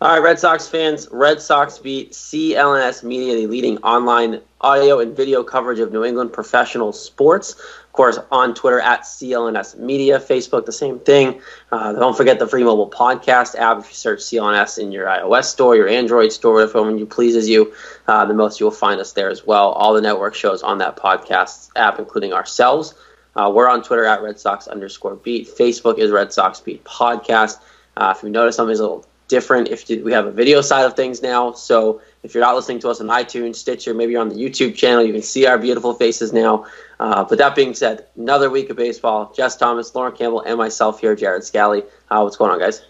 All right, Red Sox fans, Red Sox beat CLNS Media, the leading online audio and video coverage of New England professional sports. Of course, on Twitter at CLNS Media, Facebook, the same thing. Don't forget the free mobile podcast app. If you search CLNS in your iOS store, your Android store, whatever one you pleases you, the most you will find us there as well. All the network shows on that podcast app, including ourselves. We're on Twitter at Red Sox_beat. Facebook is Red Sox Beat Podcast. If you notice something's a little different, we have a video side of things now, so if you're not listening to us on iTunes, Stitcher, maybe you're on the YouTube channel, you can see our beautiful faces now. But that being said, another week of baseball. Jess Thomas, Lauren Campbell, and myself here, Jared Scally. What's going on, guys?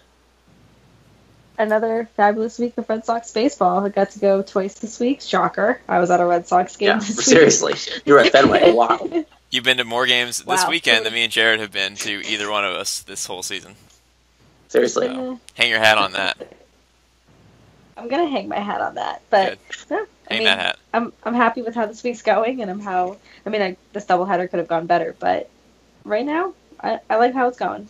Another fabulous week of Red Sox baseball. I got to go twice this week. Shocker. I was at a Red Sox game this week. Seriously. You were at Fenway. Wow. You've been to more games this weekend than me and Jared have been to either one of us this whole season. Seriously. So, hang your hat on that. I'm gonna hang my hat on that, but hang that hat. I'm happy with how this week's going, and this doubleheader could have gone better, but right now I like how it's going.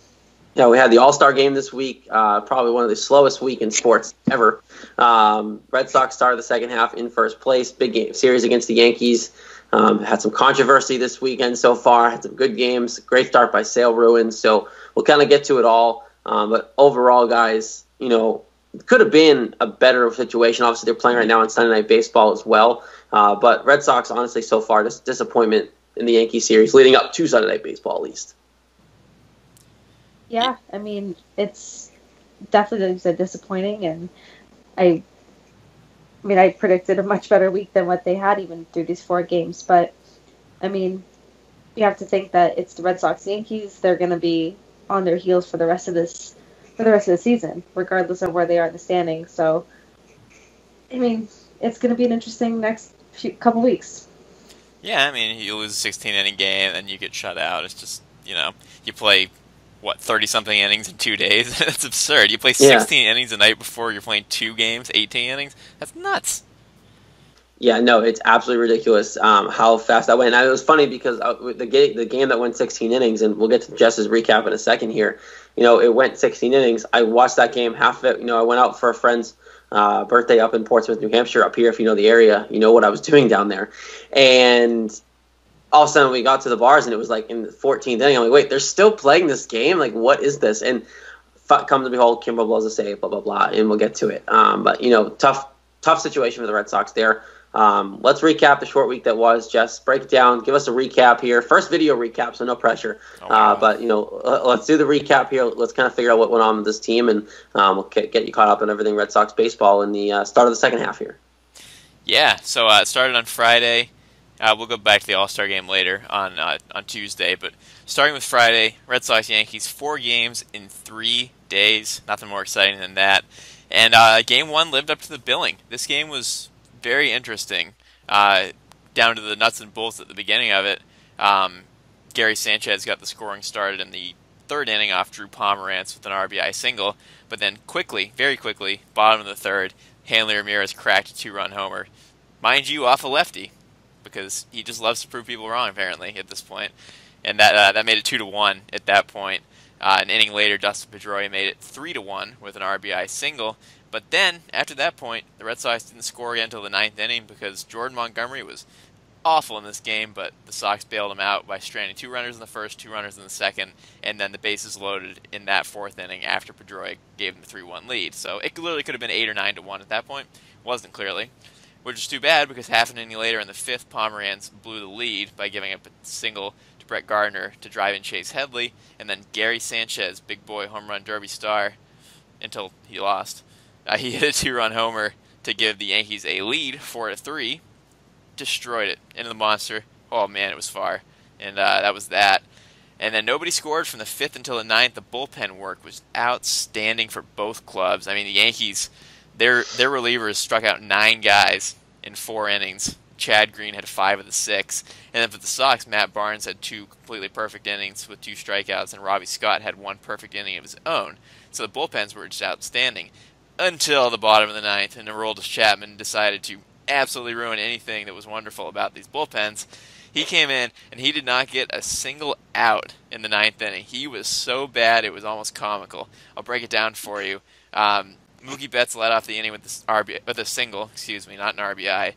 Yeah, we had the All-Star game this week, probably one of the slowest week in sports ever. Red Sox started the second half in first place, big game series against the Yankees. Had some controversy this weekend so far, had some good games, great start by Sale Ruins, so we'll kind of get to it all. But overall, guys, it could have been a better situation. Obviously, they're playing right now on Sunday Night Baseball as well. But Red Sox, honestly, so far, just disappointment in the Yankee series leading up to Sunday Night Baseball, at least. Yeah, it's definitely disappointing, and I predicted a much better week than what they had even through these 4 games. But, you have to think that it's the Red Sox Yankees. They're going to be on their heels for the rest of the season, regardless of where they are in the standings. So, it's going to be an interesting next couple weeks. Yeah, you lose a 16-inning game and you get shut out. It's just, you play, 30-something innings in 2 days? That's absurd. You play 16 innings a night before you're playing 2 games, 18 innings? That's nuts. Yeah, no, it's absolutely ridiculous how fast that went. And it was funny because the game that went 16 innings, and we'll get to Jess's recap in a second here, it went 16 innings. I watched that game, half of it, I went out for a friend's birthday up in Portsmouth, New Hampshire, up here, if you know the area, you know what I was doing down there. And all of a sudden we got to the bars, and it was like in the 14th inning. I'm like, wait, they're still playing this game? Like, what is this? And come to behold, Kimbrel blows a save, blah, blah, blah, and we'll get to it. But, tough situation for the Red Sox there. Let's recap the short week that was. Jess, break it down. Give us a recap here. First video recap, so no pressure. But, let's do the recap here. Let's kind of figure out what went on with this team, and we'll get you caught up on everything Red Sox baseball in the start of the second half here. Yeah, so it started on Friday. We'll go back to the All-Star game later on Tuesday. But starting with Friday, Red Sox-Yankees, 4 games in 3 days. Nothing more exciting than that. And Game 1 lived up to the billing. This game was very interesting, down to the nuts and bolts at the beginning of it. Gary Sanchez got the scoring started in the 3rd inning off Drew Pomerantz with an RBI single, but then very quickly, bottom of the 3rd, Hanley Ramirez cracked a 2-run homer. Mind you, off a lefty, because he just loves to prove people wrong, apparently, at this point. And that made it 2-1 at that point. An inning later, Dustin Pedroia made it 3-1 with an RBI single. But then, after that point, the Red Sox didn't score again until the 9th inning because Jordan Montgomery was awful in this game, but the Sox bailed him out by stranding 2 runners in the first, 2 runners in the second, and then the bases loaded in that 4th inning after Pedroia gave him the 3-1 lead. So it literally could have been 8 or 9-1 at that point. Wasn't clearly. Which is too bad because half an inning later in the 5th, Pomerantz blew the lead by giving up a single to Brett Gardner to drive in Chase Headley, and then Gary Sanchez, big boy home run derby star, until he lost. He hit a 2-run homer to give the Yankees a lead, 4-3. Destroyed it into the monster. Oh man, it was far. And that was that. And then nobody scored from the 5th until the 9th. The bullpen work was outstanding for both clubs. The Yankees, their relievers struck out 9 guys in 4 innings. Chad Green had 5 of the 6. And then for the Sox, Matt Barnes had 2 completely perfect innings with 2 strikeouts, and Robbie Scott had 1 perfect inning of his own. So the bullpens were just outstanding. Until the bottom of the 9th, and Aroldis Chapman decided to absolutely ruin anything that was wonderful about these bullpens. He came in, and he did not get a single out in the 9th inning. He was so bad, it was almost comical. I'll break it down for you. Mookie Betts led off the inning with with a single, excuse me, not an RBI,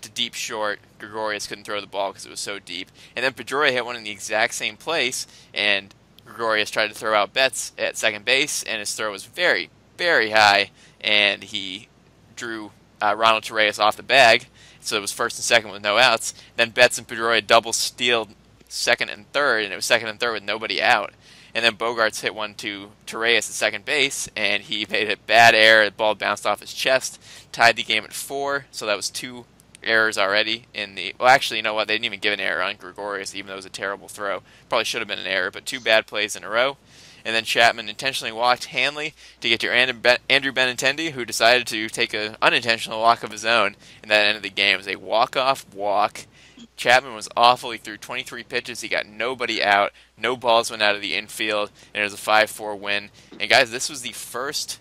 to deep short. Gregorius couldn't throw the ball because it was so deep. And then Pedroia hit one in the exact same place, and Gregorius tried to throw out Betts at second base, and his throw was very, very high, and he drew Ronald Torreyes off the bag, so it was first and second with no outs. Then Betts and Pedroia double stealed second and third, and it was second and third with nobody out. And then Bogarts hit one to Torreyes at second base, and he made a bad error. The ball bounced off his chest, tied the game at 4, so that was 2 errors already in the... Well, actually, you know what? They didn't even give an error on Gregorius, even though it was a terrible throw. Probably should have been an error, but 2 bad plays in a row. And then Chapman intentionally walked Hanley to get to Andrew Benintendi, who decided to take an unintentional walk of his own, and that ended the game. It was a walk-off walk. Chapman was awful. He threw 23 pitches. He got nobody out. No balls went out of the infield, and it was a 5-4 win. And guys, this was the first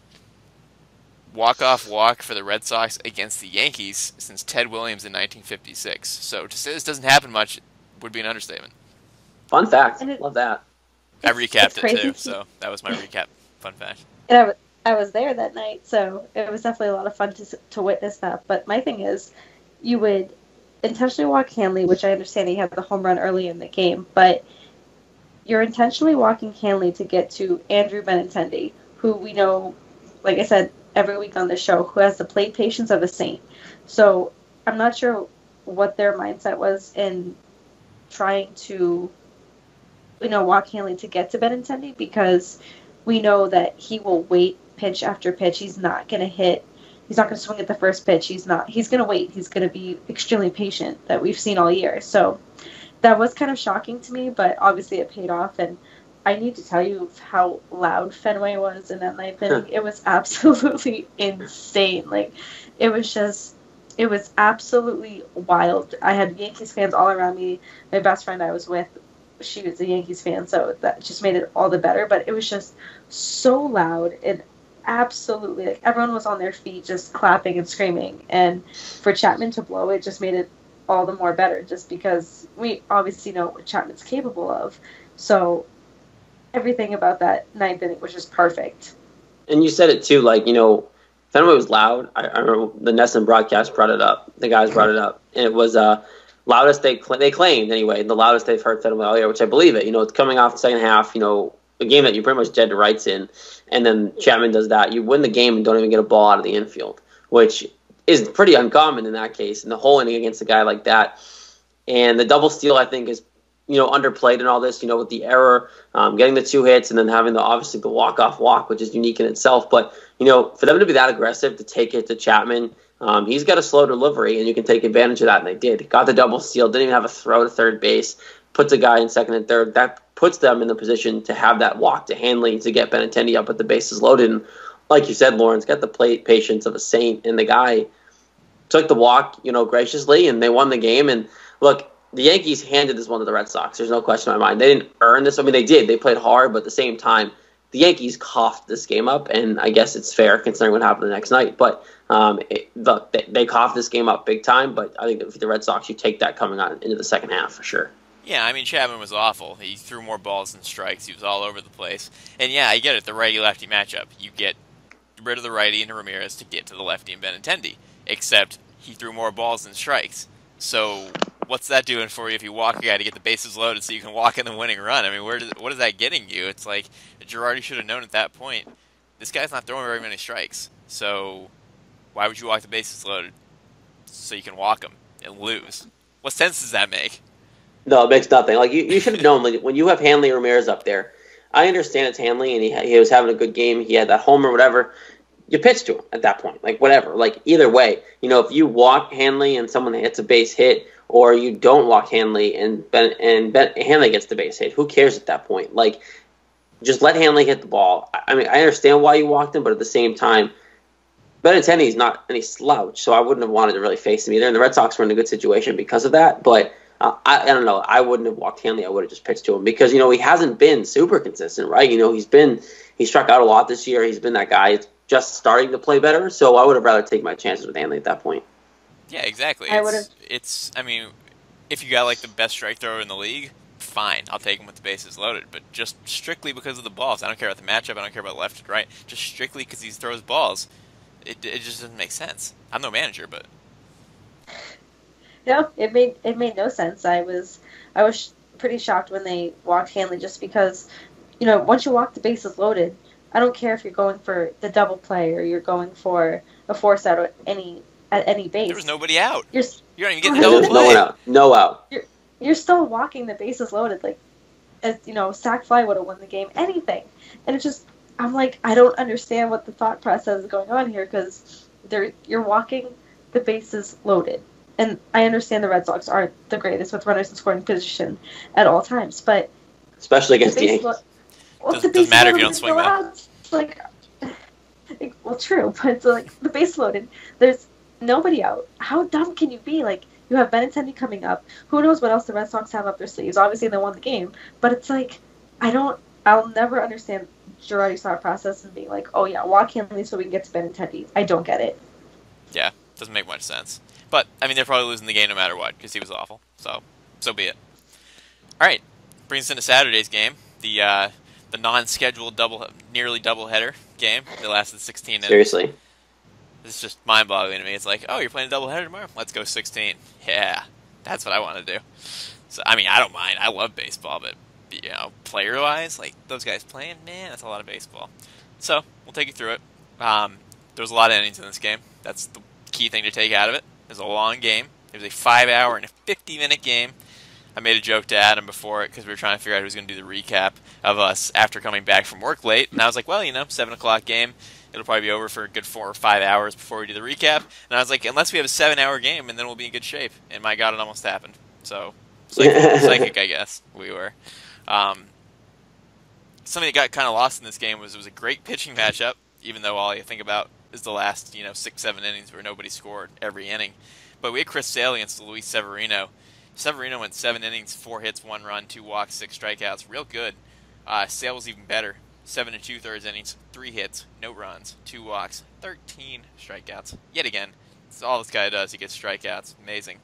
walk-off walk for the Red Sox against the Yankees since Ted Williams in 1956. So to say this doesn't happen much would be an understatement. Fun fact. Love that. I recapped it too, so that was my recap. Fun fact. And I was there that night, so it was definitely a lot of fun to witness that. But my thing is, you would intentionally walk Hanley, which I understand he had the home run early in the game, but you're intentionally walking Hanley to get to Andrew Benintendi, who we know, like I said, every week on the show, who has the plate patience of a saint. So I'm not sure what their mindset was in trying to, walk Hanley to get to Benintendi, because we know that he will wait pitch after pitch. He's not going to hit. He's not going to swing at the first pitch. He's going to wait. He's going to be extremely patient, that we've seen all year. So that was kind of shocking to me, but obviously it paid off. And I need to tell you how loud Fenway was in that ninth inning. It was absolutely insane. Like, it was absolutely wild. I had Yankees fans all around me. My best friend I was with, she was a Yankees fan, so that just made it all the better. But it was just so loud and absolutely, like, everyone was on their feet just clapping and screaming. And for Chapman to blow it just made it all the more better, just because we obviously know what Chapman's capable of. So everything about that ninth inning was just perfect. And you said it too, like, Fenway was loud. I remember the NESN broadcast brought it up. The guys brought it up. And it was loudest they claimed, anyway, the loudest they've heard Fenway all year, which I believe it. It's coming off the second half, a game that you're pretty much dead to rights in, and then Chapman does that. You win the game and don't even get a ball out of the infield, which is pretty uncommon in that case, in the whole inning against a guy like that. And the double steal, I think, is underplayed in all this, with the error, getting the 2 hits, and then having obviously the walk-off walk, which is unique in itself. But, for them to be that aggressive, to take it to Chapman, he's got a slow delivery, and you can take advantage of that, and they did. Got the double steal, didn't even have a throw to third base, puts a guy in second and third. That puts them in the position to have that walk to Hanley to get Benintendi up with the bases loaded. And like you said, Lawrence, got the plate patience of a saint, and the guy took the walk, graciously, and they won the game. And look, the Yankees handed this one to the Red Sox. There's no question in my mind. They didn't earn this. I mean, they did. They played hard, but at the same time, the Yankees coughed this game up, and I guess it's fair considering what happened the next night. But they coughed this game up big time, but I think for the Red Sox, you take that coming on into the second half for sure. Yeah, I mean, Chapman was awful. He threw more balls than strikes. He was all over the place. And yeah, I get it, the righty-lefty matchup. You get rid of the righty into Ramirez to get to the lefty in Benintendi, except he threw more balls than strikes. So what's that doing for you if you walk a guy to get the bases loaded so you can walk in the winning run? I mean, what is that getting you? It's like Girardi should have known at that point, this guy's not throwing very many strikes. So why would you walk the bases loaded so you can walk them and lose? What sense does that make? No, it makes nothing. Like, you should have known, like, when you have Hanley Ramirez up there, I understand it's Hanley, and he was having a good game. He had that home or whatever. You pitch to him at that point. Like, whatever. Like, either way, if you walk Hanley and someone hits a base hit, or you don't walk Hanley and Hanley gets the base hit, who cares at that point? Like, just let Hanley hit the ball. I mean, I understand why you walked him, but at the same time, Benintendi's not any slouch, so I wouldn't have wanted to really face him either. And the Red Sox were in a good situation because of that, but I don't know. I wouldn't have walked Hanley. I would have just pitched to him because, he hasn't been super consistent, right? He struck out a lot this year. He's been that guy. It's just starting to play better. So I would have rather take my chances with Hanley at that point. Yeah, exactly. I mean, if you got like the best strike thrower in the league, fine. I'll take him with the bases loaded, but just strictly because of the balls. I don't care about the matchup. I don't care about left and right. Just strictly because he throws balls. It just doesn't make sense. I'm no manager, but No, it made no sense. I was pretty shocked when they walked Hanley, just because, once you walk the bases loaded, I don't care if you're going for the double play or you're going for a force out at any base. There was nobody out. You don't even get There's double play. no one out. No out. You're still walking the bases loaded, like, as sac fly would have won the game, anything. And it's just, I'm like, I don't understand what the thought process is going on here, because you're walking the bases loaded. And I understand the Red Sox aren't the greatest with runners in scoring position at all times, but especially against the Yankees. Doesn't matter if you don't swing well. Like, well, true, but it's like the base loaded. There's nobody out. How dumb can you be? Like, you have Benintendi coming up. Who knows what else the Red Sox have up their sleeves? Obviously, they won the game, but it's like, I'll never understand Girardi's thought process and being like, oh yeah, walk Hanley so we can get to Benintendi. I don't get it. Yeah, doesn't make much sense. But, I mean, they're probably losing the game no matter what, because he was awful. So be it. All right, brings us into Saturday's game, the non-scheduled nearly doubleheader game. They lasted 16 innings. Seriously. It's just mind-boggling to me. It's like, oh, you're playing a doubleheader tomorrow? Let's go 16. Yeah, that's what I want to do. So, I mean, I don't mind. I love baseball, but, player-wise, like, those guys playing, man, that's a lot of baseball. So, we'll take you through it. There was a lot of innings in this game. That's the key thing to take out of it. It was a long game. It was a 5-hour and a 50-minute game. I made a joke to Adam before it because we were trying to figure out who was going to do the recap of us after coming back from work late. And I was like, well, 7 o'clock game. It'll probably be over for a good 4 or 5 hours before we do the recap. And I was like, unless we have a 7-hour game, and then we'll be in good shape. And my God, it almost happened. So, psychic, I guess, we were. Something that got kind of lost in this game was it was a great pitching matchup, even though all you think about is the last, 6-7 innings where nobody scored every inning. But we had Chris Sale against Luis Severino. Severino went 7 innings, 4 hits, 1 run, 2 walks, 6 strikeouts. Real good. Sale was even better. 7 2/3 innings, 3 hits, no runs, 2 walks, 13 strikeouts. Yet again, that's all this guy does. He gets strikeouts. Amazing.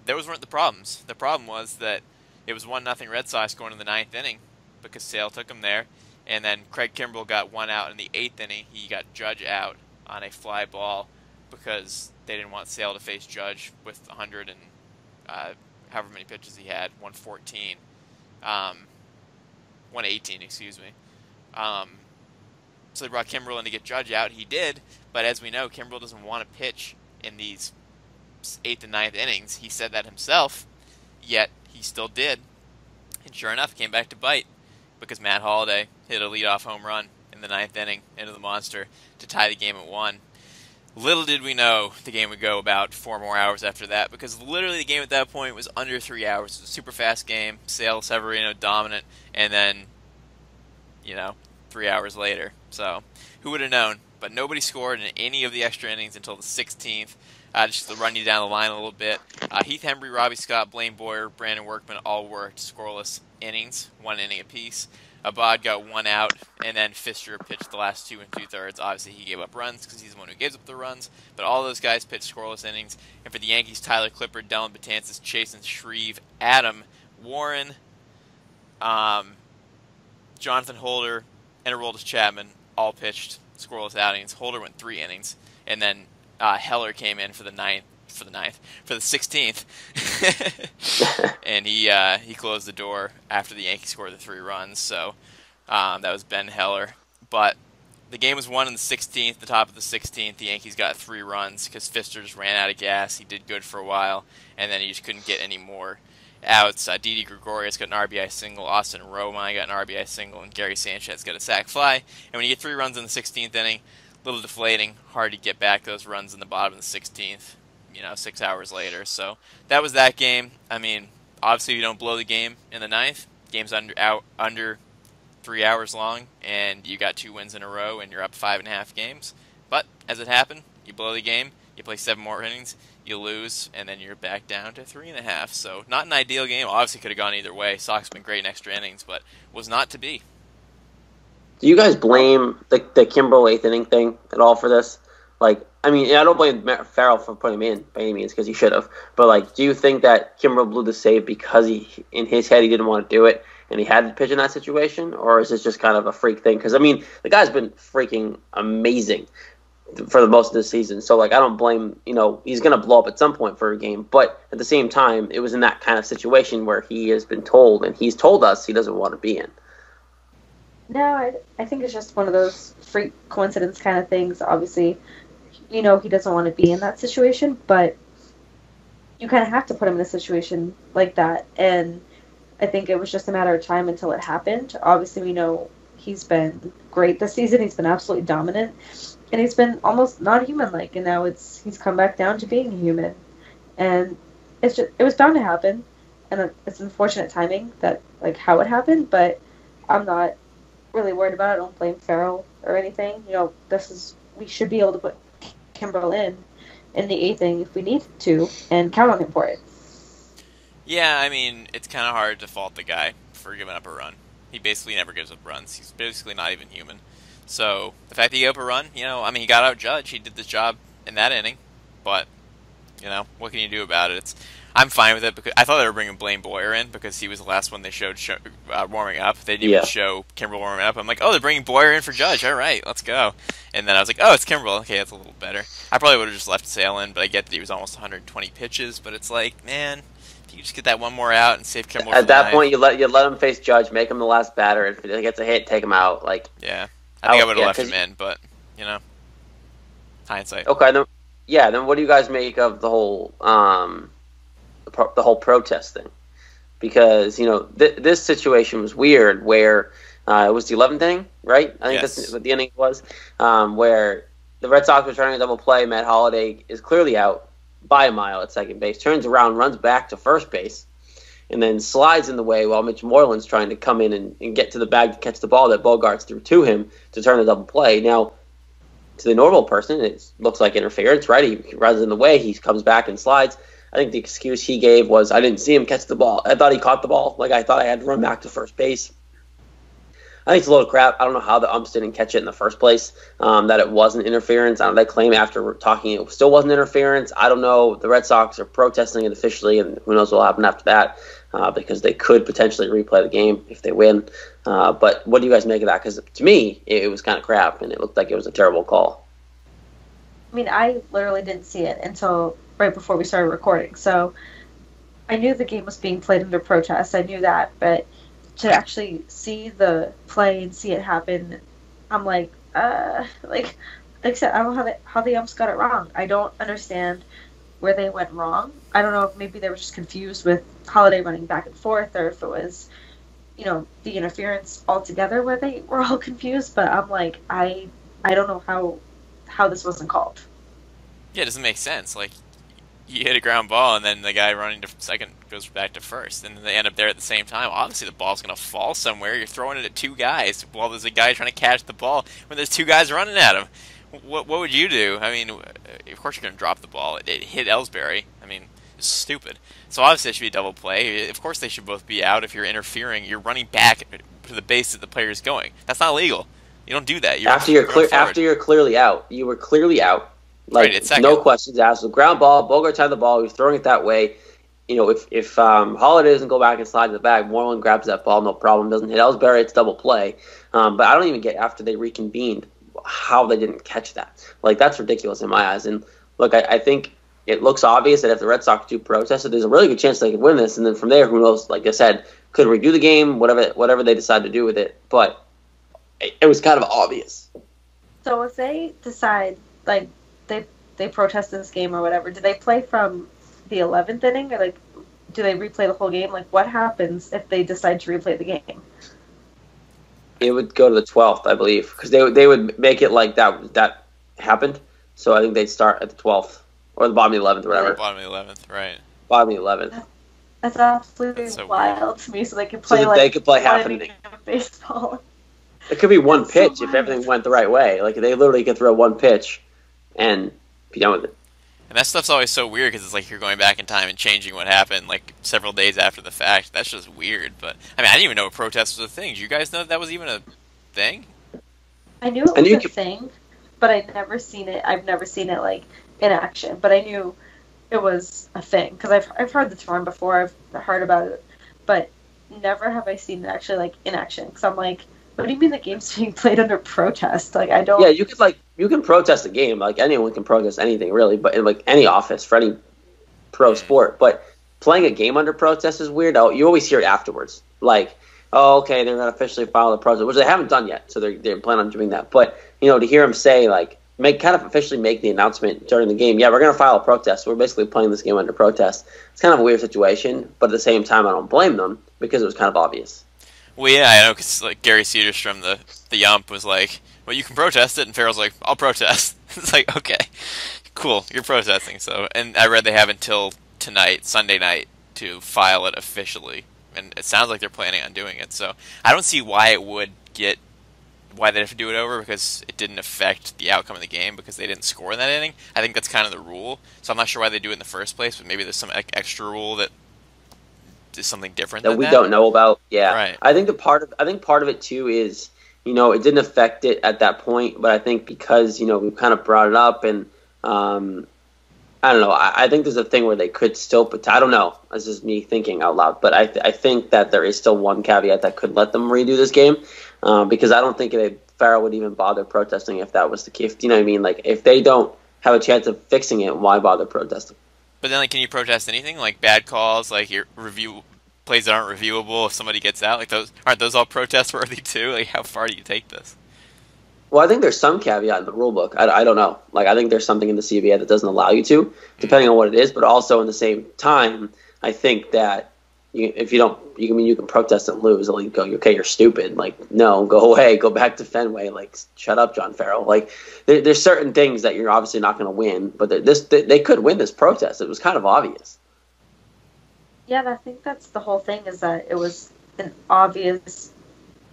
Those weren't the problems. The problem was that it was 1-0 Red Sox going in the 9th inning because Sale took him there. And then Craig Kimbrell got 1 out in the 8th inning. He got Judge out on a fly ball because they didn't want Sale to face Judge with 100 and however many pitches he had, 114. 118, excuse me. So they brought Kimbrell in to get Judge out. He did, but as we know, Kimbrell doesn't want to pitch in these 8th and 9th innings. He said that himself, yet he still did. And sure enough, it came back to bite because Matt Holliday hit a leadoff home run in the 9th inning into the monster to tie the game at 1. Little did we know the game would go about 4 more hours after that, because literally the game at that point was under 3 hours. It was a super fast game, Sale, Severino dominant, and then, 3 hours later. So, who would have known? But nobody scored in any of the extra innings until the 16th. Just to run you down the line a little bit, Heath Hembry, Robbie Scott, Blaine Boyer, Brandon Workman all worked scoreless innings, 1 inning apiece. Abad got 1 out, and then Fister pitched the last 2 2/3. Obviously, he gave up runs because he's the one who gives up the runs, but all those guys pitched scoreless innings. And for the Yankees, Tyler Clippard, Dellin Betances, Chasen Shreve, Adam Warren, Jonathan Holder, and Aroldis Chapman all pitched scoreless outings. Holder went 3 innings, and then Heller came in for the 16th, and he closed the door after the Yankees scored the 3 runs. So that was Ben Heller. But the game was won in the 16th. The top of the 16th, the Yankees got 3 runs because Fister just ran out of gas. He did good for a while, and then he just couldn't get any more outs. Didi Gregorius got an RBI single, Austin Romine got an RBI single, and Gary Sanchez got a sac fly. And when you get 3 runs in the 16th inning, a little deflating, hard to get back those runs in the bottom of the 16th, 6 hours later. So that was that game. I mean, obviously you don't blow the game in the 9th. Game's under 3 hours long, and you got 2 wins in a row, and you're up 5.5 games. But as it happened, you blow the game, you play 7 more innings, you lose, and then you're back down to 3.5. So not an ideal game. Obviously could have gone either way. Sox been great in extra innings, but was not to be. Do you guys blame the Kimbrell 8th inning thing at all for this? Like, I mean, I don't blame Farrell for putting him in by any means because he should have. But like, do you think that Kimbrel blew the save because in his head, he didn't want to do it and he had to pitch in that situation, or is this just kind of a freak thing? Because I mean, the guy's been freaking amazing for the most of the season. So like, I don't blame. He's gonna blow up at some point for a game, but at the same time, it was in that kind of situation where he has been told, and he's told us he doesn't want to be in. No, I think it's just one of those freak coincidence kind of things. Obviously, he doesn't want to be in that situation, but you kind of have to put him in a situation like that. And I think it was just a matter of time until it happened. Obviously, we know he's been great this season. He's been absolutely dominant. And he's been almost not human-like. And now he's come back down to being human. And it was bound to happen. And it's unfortunate timing that, like, how it happened. But I'm not really worried about it. I don't blame Farrell or anything. We should be able to put Kimbrel in the eighth inning if we need to and count on him for it. Yeah, I mean, it's kind of hard to fault the guy for giving up a run. He basically never gives up runs. He's basically not even human. So the fact that he gave up a run, he got out judged. He did the job in that inning, but what can you do about it? I'm fine with it because I thought they were bringing Blaine Boyer in because he was the last one they showed warming up. They didn't even show Kimbrel warming up. I'm like, oh, they're bringing Boyer in for Judge. All right, let's go. And then I was like, oh, it's Kimbrel. Okay, that's a little better. I probably would have just left Sale in, but I get that he was almost 120 pitches. But it's like, man, if you just get that one more out and save Kimbrel. At that point, you let him face Judge, make him the last batter. If he gets a hit, take him out. Yeah, I think I would have left him in, but hindsight. Okay, then what do you guys make of the whole protest thing? Because this situation was weird where it was the 11th inning, right? I think that's what the inning was, where the Red Sox were trying to double play. Matt Holliday is clearly out by a mile at second base, turns around, runs back to first base, and then slides in the way while Mitch Moreland's trying to come in and get to the bag to catch the ball that Bogarts threw to him to turn the double play. Now, to the normal person, it looks like interference, right? He runs in the way, he comes back and slides. I think the excuse he gave was, I didn't see him catch the ball. I thought he caught the ball. Like, I thought I had to run back to first base. I think it's a load of crap. I don't know how the umps didn't catch it in the first place, that it wasn't interference. They claim after talking it still wasn't interference. I don't know. The Red Sox are protesting it officially, and who knows what will happen after that, because they could potentially replay the game if they win. But what do you guys make of that? Because to me, it was kind of crap, and it looked like it was a terrible call. I mean, I literally didn't see it until right before we started recording. So I knew the game was being played under protest. I knew that, but to actually see the play and see it happen, I'm like I said, I don't know how the umps got it wrong. I don't understand where they went wrong. I don't know if maybe they were just confused with Holiday running back and forth, or if it was, the interference altogether where they were all confused. But I'm like, I don't know how this wasn't called. Yeah, it doesn't make sense. Like, you hit a ground ball, and then the guy running to second goes back to first, and then they end up there at the same time. Obviously, the ball's going to fall somewhere. You're throwing it at two guys while there's a guy trying to catch the ball when there's two guys running at him. What would you do? I mean, of course you're going to drop the ball. It hit Ellsbury. I mean, it's stupid. So obviously it should be a double play. Of course they should both be out. If you're interfering, you're running back to the base that the player is going. That's not legal. You don't do that. After you're clearly out. You were clearly out. Like, right, no questions asked. The ground ball, Bogarts had the ball. He was throwing it that way. If Holiday doesn't go back and slide to the bag, Moreland grabs that ball, no problem. Doesn't hit Ellsbury, it's double play. But I don't even get, after they reconvened, how they didn't catch that. Like, that's ridiculous in my eyes. And look, I think it looks obvious that if the Red Sox do protest it, there's a really good chance they could win this. And then from there, who knows? Like I said, could redo the game, whatever they decide to do with it. But it was kind of obvious. So if they decide, like, they protest this game or whatever, do they play from the 11th inning, or like, do they replay the whole game? Like, what happens if they decide to replay the game? It would go to the 12th, I believe, because they would make it like that happened. So I think they'd start at the 12th or the bottom of the 11th or whatever. Bottom of the 11th, right? Bottom of the 11th. That's absolutely so wild to me. So they could play they could play half an inning of baseball. It could be one That's pitch so if everything went the right way. Like, they literally could throw one pitch and be done with it. And that stuff's always so weird because it's like you're going back in time and changing what happened like several days after the fact. That's just weird. But I mean, I didn't even know a protest was a thing. Did you guys know that was even a thing? I knew it was a thing, but I'd never seen it. I've never seen it like in action, but I knew it was a thing because I've heard the term before. I've heard about it, but never have I seen it actually like in action. Because I'm like, what do you mean the game's being played under protest? Like I don't. Yeah, you can protest a game. Like anyone can protest anything really, but in like any office for any pro sport. But playing a game under protest is weird. You always hear it afterwards. Like, oh, okay, they're going to officially file the protest, which they haven't done yet, so they're planning on doing that. But, to hear them say, like, kind of officially make the announcement during the game, yeah, we're going to file a protest. We're basically playing this game under protest. It's kind of a weird situation, but at the same time, I don't blame them because it was kind of obvious. Well, yeah, I know, because like, Gary Cedarstrom, the Yump, was like, well, you can protest it, and Farrell's like, I'll protest. It's like, okay, cool, you're protesting. So, and I read they have until tonight, Sunday night, to file it officially. And it sounds like they're planning on doing it. So I don't see why they'd have to do it over, because it didn't affect the outcome of the game because they didn't score in that inning. I think that's kind of the rule. So I'm not sure why they do it in the first place, but maybe there's some extra rule that is something different that than we don't know about. Yeah, right. I think part of it too is it didn't affect it at that point, but I think because we kind of brought it up and. I don't know. I think there's a thing where they could still, but I don't know. This is me thinking out loud. But I think that there is still one caveat that could let them redo this game, because I don't think Farrell would even bother protesting if that was the case. You know what I mean? Like, if they don't have a chance of fixing it, why bother protesting? But then, like, can you protest anything? Like bad calls, like your review plays that aren't reviewable if somebody gets out? Like, aren't those all protest worthy too? Like, how far do you take this? Well, I think there's some caveat in the rule book. I don't know. Like, I think there's something in the CBA that doesn't allow you to, depending on what it is. But also, in the same time, I think that if you don't, you can protest and lose. And like, go, okay, you're stupid. Like, no, go away, go back to Fenway. Like, shut up, John Farrell. Like, there's certain things that you're obviously not going to win, but they could win this protest. It was kind of obvious. Yeah, and I think that's the whole thing, is that it was an obvious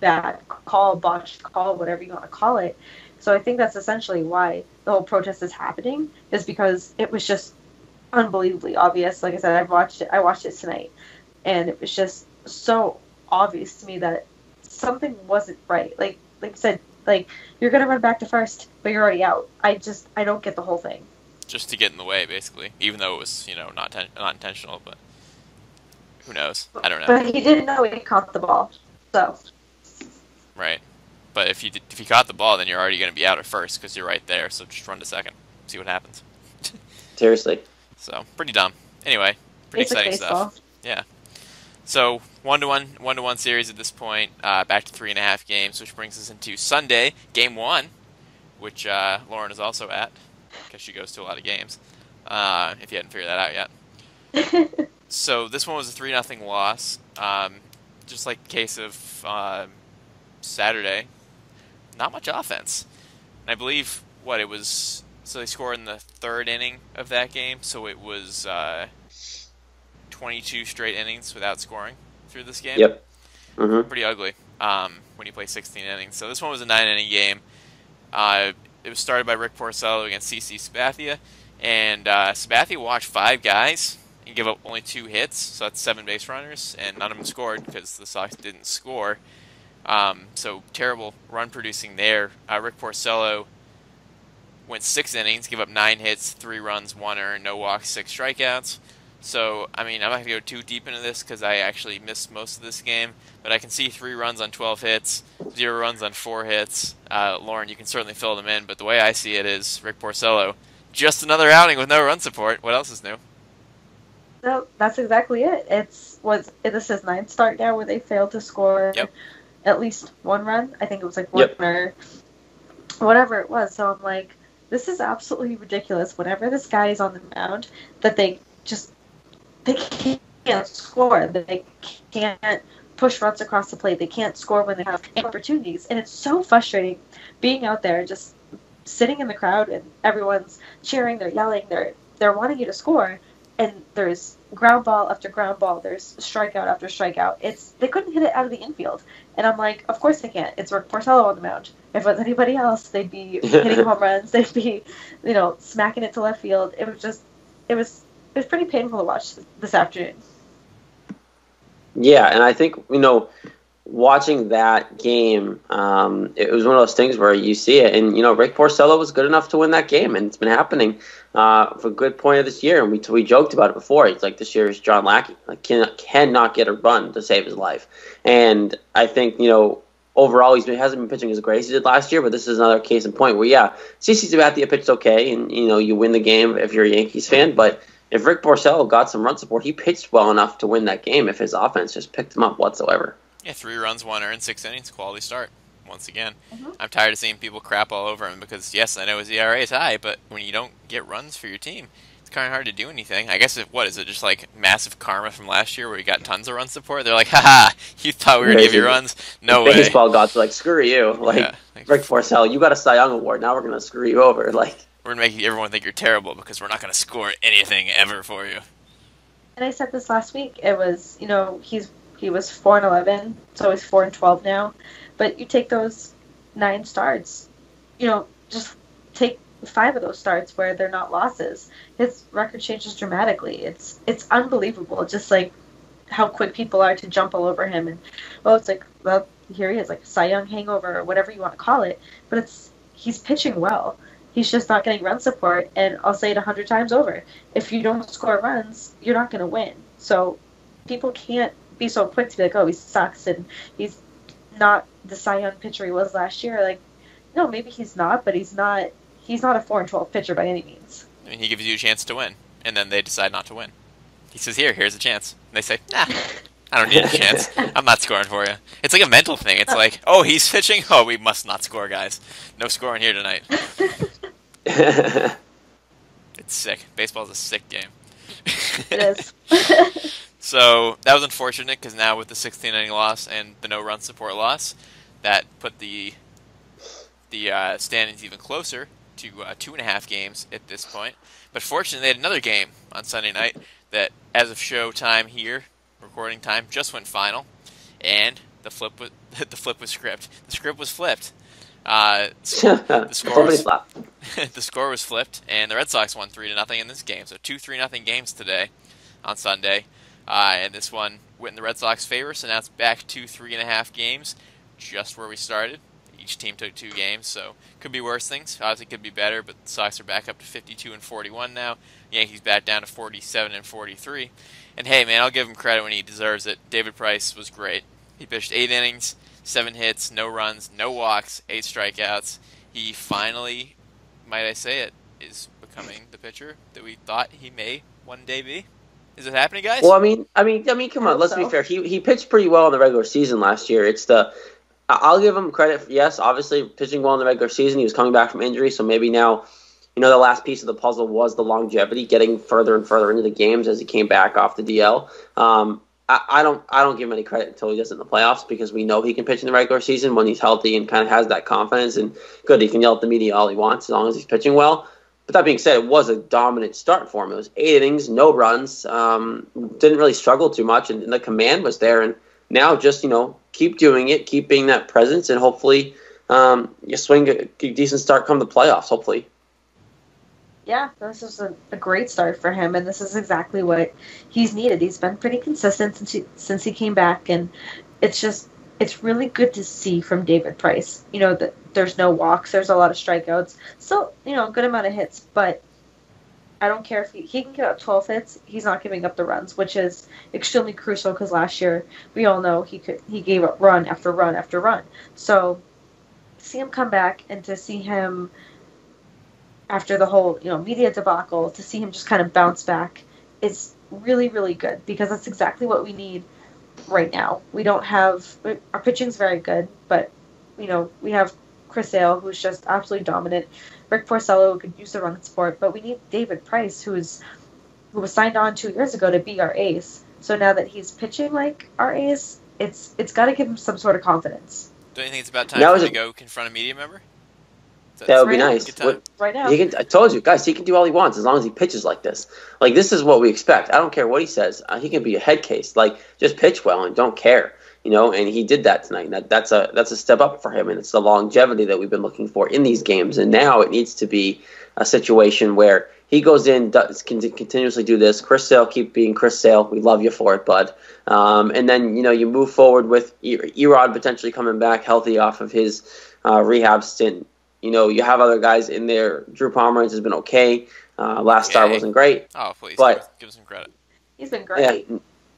bad call, botched call, whatever you want to call it. So I think that's essentially why the whole protest is happening, is because it was just unbelievably obvious. Like I said, I watched it tonight, and it was just so obvious to me that something wasn't right. Like I said, like, you're gonna run back to first, but you're already out. I don't get the whole thing. Just to get in the way, basically, even though it was not intentional, but who knows? I don't know. But he didn't know he caught the ball, so. Right, but if you caught the ball, then you're already going to be out at first because you're right there. So just run to second, see what happens. Seriously. So pretty dumb. Anyway, pretty exciting stuff. Yeah. So 1-1 series at this point. Back to 3.5 games, which brings us into Sunday, Game 1, which Lauren is also at because she goes to a lot of games. If you hadn't figured that out yet. So this one was a 3-0 loss. Just like the case of Saturday, not much offense. And I believe it was. So they scored in the third inning of that game. So it was 22 straight innings without scoring through this game. Yep. Mm-hmm. Pretty ugly. When you play 16 innings. So this one was a 9-inning game. It was started by Rick Porcello against CC Sabathia, and Sabathia walked 5 guys and give up only 2 hits. So that's 7 base runners, and none of them scored because the Sox didn't score. So terrible run producing there. Rick Porcello went 6 innings, gave up 9 hits, 3 runs, 1 earned, no walks, 6 strikeouts. So, I mean, I'm not going to go too deep into this because I actually missed most of this game, but I can see 3 runs on 12 hits, 0 runs on 4 hits. Lauren, you can certainly fill them in, but the way I see it is Rick Porcello, just another outing with no run support. What else is new? No, that's exactly it. This is his 9th start now where they failed to score at least 1 run. I think it was like 1 or whatever it was. So I'm like, this is absolutely ridiculous. Whenever this guy is on the mound, that they can't score. They can't push runs across the plate. They can't score when they have opportunities. And it's so frustrating being out there, just sitting in the crowd and everyone's cheering, they're yelling, they're wanting you to score. And there's ground ball after ground ball. There's strikeout after strikeout. They couldn't hit it out of the infield. And I'm like, of course they can't. It's Rick Porcello on the mound. If it was anybody else, they'd be hitting home runs. They'd be, smacking it to left field. It was pretty painful to watch this afternoon. Yeah, and I think, watching that game, it was one of those things where you see it, and Rick Porcello was good enough to win that game, and it's been happening for a good point of this year. And we joked about it before. It's like this year is John Lackey, cannot get a run to save his life. And I think overall he hasn't been pitching as great as he did last year, but this is another case in point where CC Sabathia pitched okay, and you win the game if you're a Yankees fan, but if Rick Porcello got some run support, he pitched well enough to win that game if his offense just picked him up whatsoever. Yeah, 3 runs, 1 earned, 6 innings, quality start. Once again, I'm tired of seeing people crap all over him because, yes, I know his ERA is high, but when you don't get runs for your team, it's kind of hard to do anything. I guess, is it just like massive karma from last year where he got tons of run support? They're like, haha, you thought we were going to give you runs? No way. Baseball gods are like, screw you. Rick Porcello, you got a Cy Young award. Now we're going to screw you over. We're going to make everyone think you're terrible because we're not going to score anything ever for you. And I said this last week. It was, he was 4-11, so he's 4-12 now. But you take those 9 starts, just take 5 of those starts where they're not losses. His record changes dramatically. It's unbelievable, just like how quick people are to jump all over him. And it's like, well, here he is, like a Cy Young hangover or whatever you want to call it. But he's pitching well. He's just not getting run support. And I'll say it 100 times over: if you don't score runs, you're not going to win. So people can't be so quick to be like, oh, he sucks and he's not the Cy Young pitcher he was last year. Like, no, maybe he's not, but he's not a 4-12 pitcher by any means. I mean, he gives you a chance to win, and then they decide not to win. He says, here's a chance. And they say, nah, I don't need a chance. I'm not scoring for you. It's like a mental thing. It's like, oh, he's pitching? Oh, we must not score, guys. No scoring here tonight. It's sick. Baseball's a sick game. It is. So that was unfortunate because now with the 16-inning loss and the no-run support loss, that put the standings even closer to 2.5 games at this point. But fortunately, they had another game on Sunday night that, as of show time here, recording time, just went final, and the flip was script. The script was flipped. The score was flipped, and the Red Sox won 3-0 in this game. So 2 3-0 games today on Sunday. And this one went in the Red Sox favor, so now it's back to 3.5 games, just where we started. Each team took 2 games, so could be worse things. Obviously, could be better, but the Sox are back up to 52-41 now. Yankees back down to 47-43. And hey, man, I'll give him credit when he deserves it. David Price was great. He pitched 8 innings, 7 hits, no runs, no walks, 8 strikeouts. He finally, might I say it, is becoming the pitcher that we thought he may one day be. Is it happening, guys? Well, I mean, come on. Let's be fair. He pitched pretty well in the regular season last year. I'll give him credit for, yes, obviously pitching well in the regular season. He was coming back from injury, so maybe now, the last piece of the puzzle was the longevity, getting further and further into the games as he came back off the DL. I don't give him any credit until he does it in the playoffs, because we know he can pitch in the regular season when he's healthy and kind of has that confidence. And good, he can yell at the media all he wants as long as he's pitching well. But that being said, it was a dominant start for him. It was 8 innings, no runs, didn't really struggle too much, and the command was there. And now just, keep doing it, keep being that presence, and hopefully you swing a decent start come the playoffs, hopefully. Yeah, this is a great start for him, and this is exactly what he's needed. He's been pretty consistent since he came back, and it's really good to see from David Price. That there's no walks, there's a lot of strikeouts, still, a good amount of hits, but I don't care if he can get up 12 hits, he's not giving up the runs, which is extremely crucial because last year we all know he gave up run after run after run. So see him come back, and to see him after the whole media debacle, to see him just kind of bounce back is really, really good, because that's exactly what we need right now. We don't have our pitching's very good, but we have Chris Sale, who's just absolutely dominant. Rick Porcello, who could use the run support, but we need David Price, who was signed on 2 years ago to be our ace. So now that he's pitching like our ace, it's got to give him some sort of confidence. Don't you think it's about time for him to go confront a media member? That would be nice. Right now. I told you, guys, he can do all he wants as long as he pitches like this. Like, this is what we expect. I don't care what he says. He can be a head case. Like, just pitch well and don't care. And he did that tonight. That's a step up for him, and it's the longevity that we've been looking for in these games. And now it needs to be a situation where he goes in, continuously do this. Chris Sale, keep being Chris Sale. We love you for it, bud. And then, you move forward with Erod potentially coming back healthy off of his rehab stint. You have other guys in there. Drew Pomeranz has been okay. Last start wasn't great. Oh, please. But give him some credit. He's been great.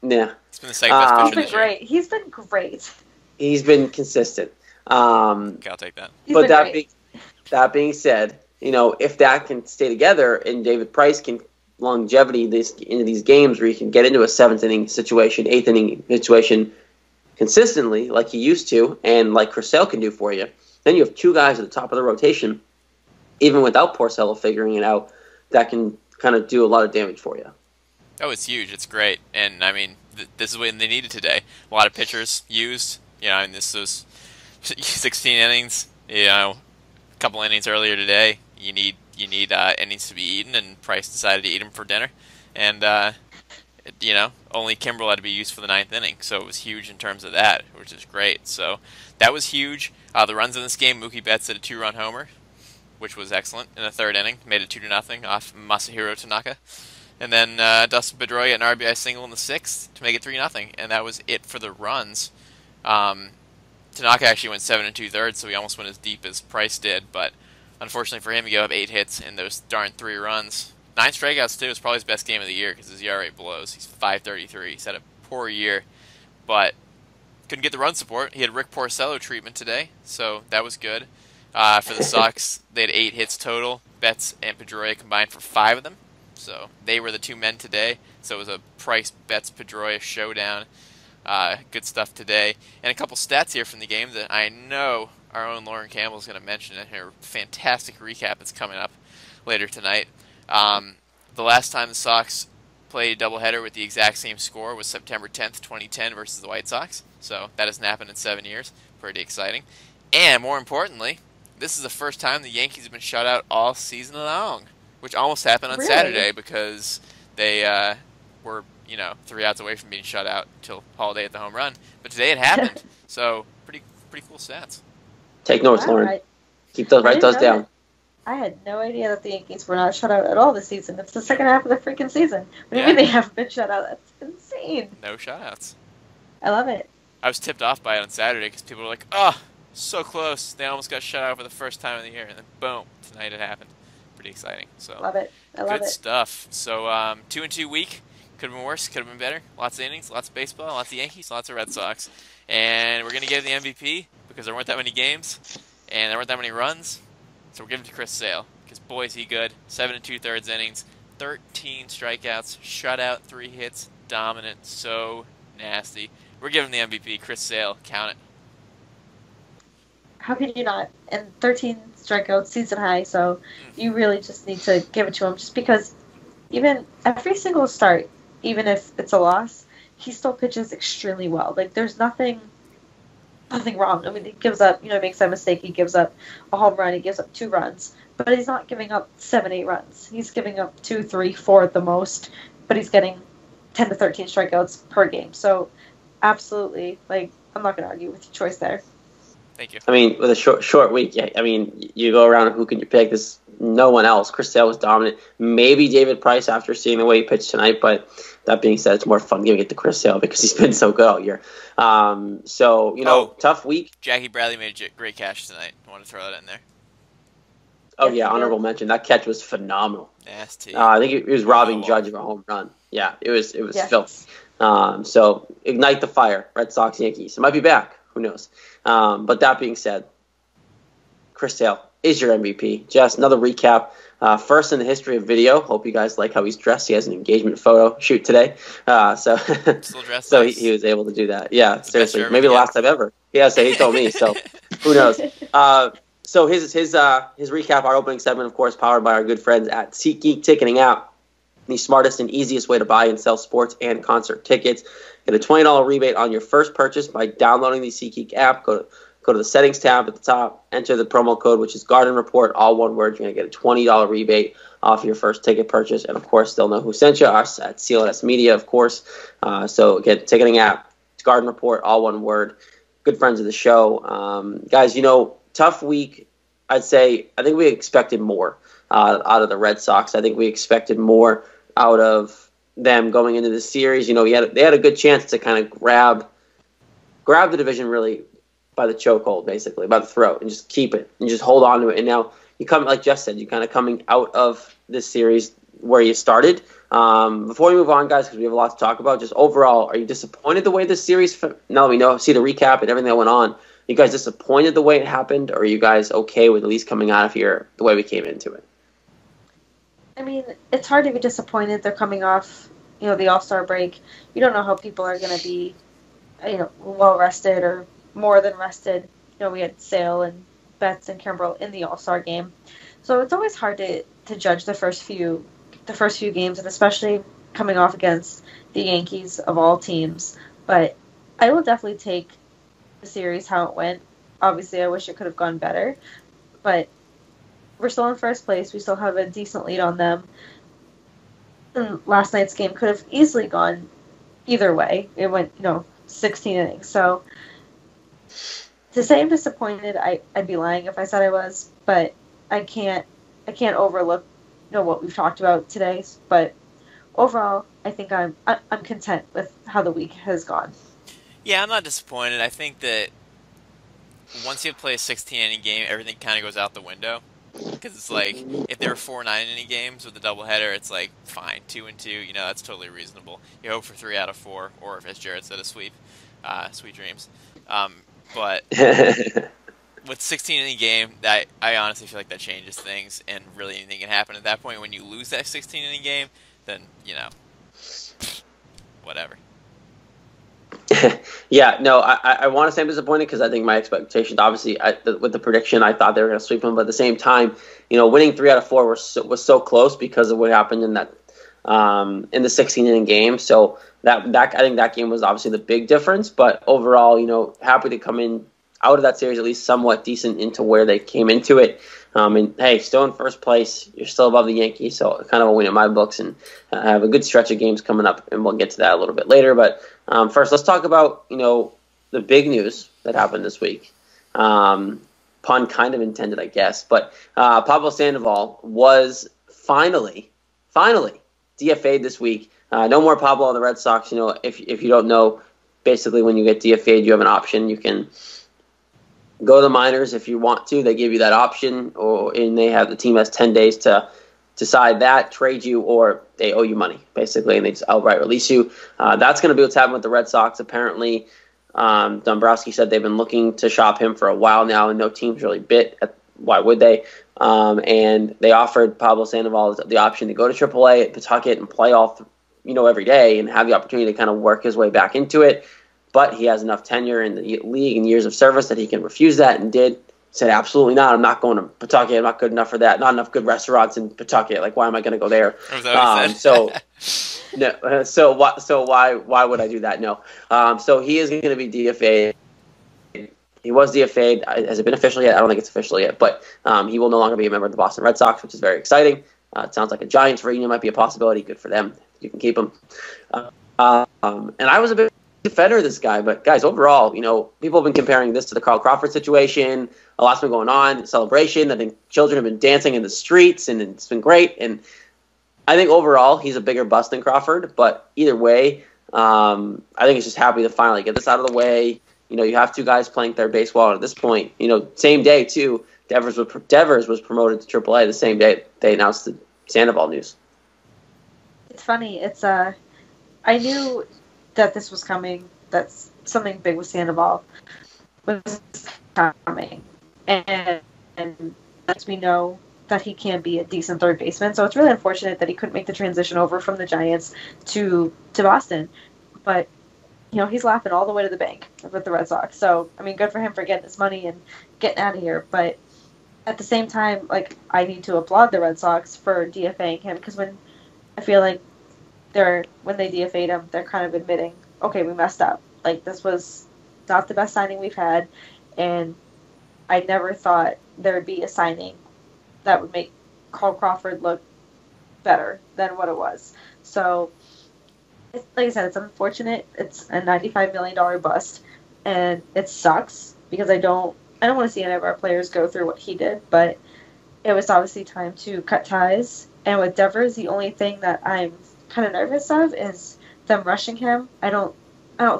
Yeah. He's been the second best pitcher this year. He's been great. He's been consistent. I'll take that. But that being said, if that can stay together and David Price can longevity into these games where he can get into a 7th inning situation, 8th inning situation consistently like he used to and like Chris Sale can do for you, then you have 2 guys at the top of the rotation, even without Porcello figuring it out, that can kind of do a lot of damage for you. Oh, it's huge. It's great. And, I mean, this is what they needed today. A lot of pitchers used. This was 16 innings. A couple innings earlier today. You need innings to be eaten, and Price decided to eat them for dinner. And, only Kimbrel had to be used for the 9th inning. So it was huge in terms of that, which is great. So that was huge. The runs in this game, Mookie Betts hit a 2-run homer, which was excellent in the 3rd inning. Made it 2-0 off Masahiro Tanaka. And then Dustin Pedroia an RBI single in the 6th to make it 3-0. And that was it for the runs. Tanaka actually went 7 2/3, so he almost went as deep as Price did. But unfortunately for him, he gave up 8 hits in those darn 3 runs. 9 strikeouts, too. It was probably his best game of the year because his ERA blows. He's 5.33. He's had a poor year, but couldn't get the run support. He had Rick Porcello treatment today, so that was good. For the Sox, they had 8 hits total. Betts and Pedroia combined for 5 of them. So they were the 2 men today. So it was a Price-Betts-Pedroia showdown. Good stuff today. And a couple stats here from the game that I know our own Lauren Campbell is going to mention in her fantastic recap that's coming up later tonight. The last time the Sox played a doubleheader with the exact same score was September 10th, 2010 versus the White Sox. So that hasn't happened in 7 years. Pretty exciting. And more importantly, this is the first time the Yankees have been shut out all season long, which almost happened on Saturday because they were 3 outs away from being shut out until Holiday hit the home run. But today it happened. So pretty cool stats. Take notes, Lauren. Write those down. I had no idea that the Yankees were not shut out at all this season. It's the second half of the freaking season. What do you mean they haven't been shut out? That's insane. No shutouts. I love it. I was tipped off by it on Saturday because people were like, "Oh, so close! They almost got shut out for the first time of the year," and then boom, tonight it happened. Pretty exciting. So love it. I love it. Good stuff. So 2-2 week. Could have been worse. Could have been better. Lots of innings, lots of baseball, lots of Yankees, lots of Red Sox. And we're going to give the MVP because there weren't that many games and there weren't that many runs. So we're giving it to Chris Sale because, boy, is he good. 7 2/3 innings, 13 strikeouts, shutout, 3 hits, dominant, so nasty. We're giving the MVP, Chris Sale. Count it. How could you not? And 13 strikeouts, season high, so you really just need to give it to him just because even every single start, even if it's a loss, he still pitches extremely well. Like, there's nothing wrong. I mean, he gives up, makes that mistake. He gives up a home run. He gives up 2 runs. But he's not giving up 7, 8 runs. He's giving up 2, 3, 4 at the most. But he's getting 10 to 13 strikeouts per game. So, absolutely, I'm not going to argue with your choice there. Thank you. I mean, with a short week, you go around, who can you pick? There's no one else. Chris Sale was dominant. Maybe David Price after seeing the way he pitched tonight, but that being said, it's more fun giving it to Chris Sale because he's been so good all year. Tough week. Jackie Bradley made a great catch tonight. I want to throw that in there. Oh, yeah, honorable mention. That catch was phenomenal. Nasty. I think he was robbing Judge of a home run. Yeah, it was filthy. So ignite the fire, Red Sox, Yankees. It might be back. Who knows? But that being said, Chris Sale is your MVP. Just another recap. First in the history of video. Hope you guys like how he's dressed. He has an engagement photo shoot today. So nice. he was able to do that. Yeah, seriously. Maybe the last time ever. Yeah, so he told me. So who knows? So his recap, our opening segment, of course, powered by our good friends at SeatGeek Ticketing app. The smartest and easiest way to buy and sell sports and concert tickets. Get a $20 rebate on your first purchase by downloading the SeatGeek app. Go to the settings tab at the top. Enter the promo code, which is Garden Report, all one word. You're going to get a $20 rebate off your first ticket purchase. And, of course, they'll know who sent you, us at CLNS Media, of course. So, again, ticketing app, Garden Report, all one word. Good friends of the show. Guys, tough week. I'd say I think we expected more. out of the Red Sox. I think we expected more out of them going into the series. You know, they had a good chance to kind of grab the division really by the chokehold, basically, by the throat, and just keep it and just hold on to it. And now you come, like Jeff said, you kind of coming out of this series where you started. Before we move on, guys, because we have a lot to talk about, just overall, are you disappointed the way this series, now that we see the recap and everything that went on, are you guys disappointed the way it happened, or are you guys okay with at least coming out of here the way we came into it? I mean, it's hard to be disappointed. They're coming off, the All-Star break. You don't know how people are going to be, well rested or more than rested. We had Sale and Betts and Kimbrel in the All-Star game. So it's always hard to judge the first few games, and especially coming off against the Yankees of all teams. But I will definitely take the series how it went. Obviously, I wish it could have gone better, but we're still in first place. We still have a decent lead on them. And last night's game could have easily gone either way. It went, 16 innings. So to say I'm disappointed, I'd be lying if I said I was, but I can't overlook what we've talked about today. But overall, I think I'm content with how the week has gone. Yeah, I'm not disappointed. I think that once you play a 16-inning game, everything kind of goes out the window. Because it's like, if there were 4 9-inning games with a doubleheader, it's like, fine, 2-2, that's totally reasonable. You hope for 3 out of 4, or if, as Jared said, a sweep. Sweet dreams. But with 16-inning game, I honestly feel like that changes things, and really anything can happen at that point. When you lose that 16-inning game, then, whatever. Yeah, no, I want to say I'm disappointed because I think my expectations, obviously, with the prediction, I thought they were going to sweep them, but at the same time, winning 3 out of 4 was so close because of what happened in that in the 16-inning game. So that I think that game was obviously the big difference. But overall, happy to come in out of that series at least somewhat decent into where they came into it. And hey, still in first place. You're still above the Yankees, so kind of a win in my books. And I have a good stretch of games coming up, and we'll get to that a little bit later. But first, let's talk about the big news that happened this week. Pun kind of intended, I guess. But Pablo Sandoval was finally DFA'd this week. No more Pablo on the Red Sox. If you don't know, basically when you get DFA'd, you have an option. You can go to the minors if you want to. They give you that option, and the team has 10 days to decide that, trade you, or they owe you money, basically, and they just outright release you. That's going to be what's happening with the Red Sox. Apparently, Dombrowski said they've been looking to shop him for a while now, and no team's really bit. Why would they? And they offered Pablo Sandoval the option to go to AAA at Pawtucket and play every day and have the opportunity to kind of work his way back into it. But he has enough tenure in the league and years of service that he can refuse that, and did. Said, absolutely not. I'm not going to Pawtucket. I'm not good enough for that. Not enough good restaurants in Pawtucket. Like, why am I going to go there? So why would I do that? No. So he is going to be DFA'd. He was DFA'd. Has it been official yet? I don't think it's official yet. But he will no longer be a member of the Boston Red Sox, which is very exciting. It sounds like a Giants reunion might be a possibility. Good for them. You can keep him. And I was a bit defender of this guy, but guys, overall, people have been comparing this to the Carl Crawford situation. A lot's been going on, celebration. I think children have been dancing in the streets, and it's been great. And I think overall, he's a bigger bust than Crawford. But either way, I think it's just happy to finally get this out of the way. You have 2 guys playing third base well at this point. Same day too. Devers was promoted to AAA the same day they announced the Sandoval news. It's funny. It's I knew that this was coming, that something big with Sandoval was coming. And as we know, that he can be a decent third baseman. So it's really unfortunate that he couldn't make the transition over from the Giants to Boston. But, he's laughing all the way to the bank with the Red Sox. So, good for him for getting his money and getting out of here. But at the same time, I need to applaud the Red Sox for DFAing him, because when I feel like when they DFA'd him, they're kind of admitting, okay, we messed up. This was not the best signing we've had, and I never thought there would be a signing that would make Carl Crawford look better than what it was. So, like I said, it's unfortunate. It's a $95 million bust, and it sucks because I don't want to see any of our players go through what he did, but it was obviously time to cut ties. And with Devers, the only thing that I'm kind of nervous of is them rushing him. I don't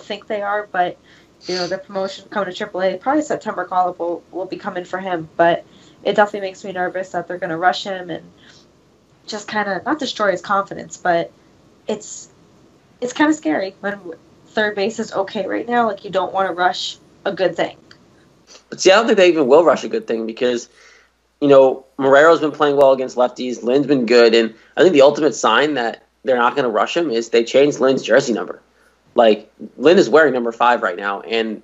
think they are, but the promotion coming to AAA, probably September call-up will be coming for him. But it definitely makes me nervous that they're going to rush him and just kind of not destroy his confidence, but it's kind of scary when third base is okay right now. Like, you don't want to rush a good thing. But see, I don't think they even will rush a good thing because, Morero's been playing well against lefties. Lynn's been good. And I think the ultimate sign that they're not going to rush him is they changed Lynn's jersey number. Like, Lynn is wearing number 5 right now. And,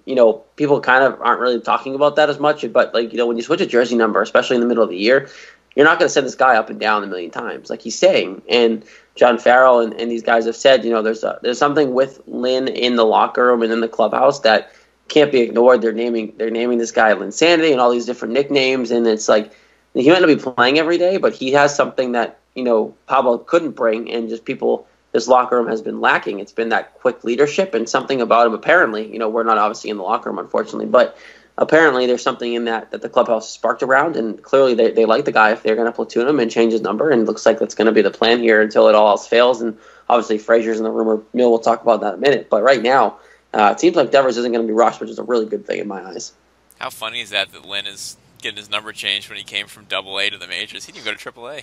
people kind of aren't really talking about that as much. But, when you switch a jersey number, especially in the middle of the year, you're not going to send this guy up and down a million times like he's saying. And John Farrell and these guys have said, there's something with Lynn in the locker room and in the clubhouse that can't be ignored. They're naming this guy Lynn Sanity and all these different nicknames. And it's like, he might not be playing every day, but he has something that, Pablo couldn't bring, and just this locker room has been lacking. It's been that quick leadership and something about him. Apparently, we're not obviously in the locker room, unfortunately, but apparently there's something in that the clubhouse sparked around, and clearly they like the guy if they're going to platoon him and change his number, and it looks like that's going to be the plan here until it all else fails. And obviously Frazier's in the rumor mill. We'll talk about that in a minute. But right now, it seems like Devers isn't going to be rushed, which is a really good thing in my eyes. How funny is that Lynn is getting his number changed when he came from AA to the majors? He didn't even go to AAA.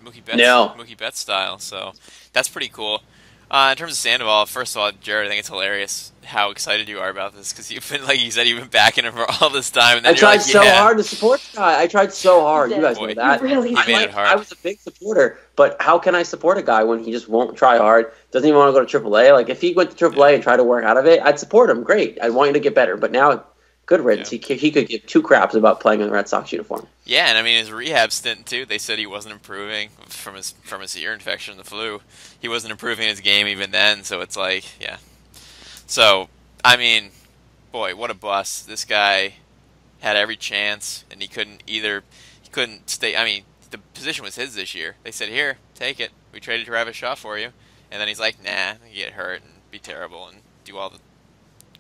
Mookie Betts style, so that's pretty cool. In terms of Sandoval, first of all, Jared, I think it's hilarious how excited you are about this because you've been, like you said, you've been backing him for all this time. And then I tried so hard to support the guy. I tried so hard. You guys know that. Really made it hard. I was a big supporter, but how can I support a guy when he just won't try hard, doesn't even want to go to AAA? Like, if he went to AAA and tried to work out of it, I'd support him. Great. I'd want you to get better. But now, good riddance. Yeah. He could give 2 craps about playing in the Red Sox uniform. Yeah, and I mean his rehab stint too. They said he wasn't improving from his ear infection, the flu. He wasn't improving his game even then. So it's like, yeah. So I mean, boy, what a bust! This guy had every chance, and he couldn't stay. I mean, the position was his this year. They said, "Here, take it. We traded Travis Shaw for you," and then he's like, "Nah, you get hurt and be terrible and do all the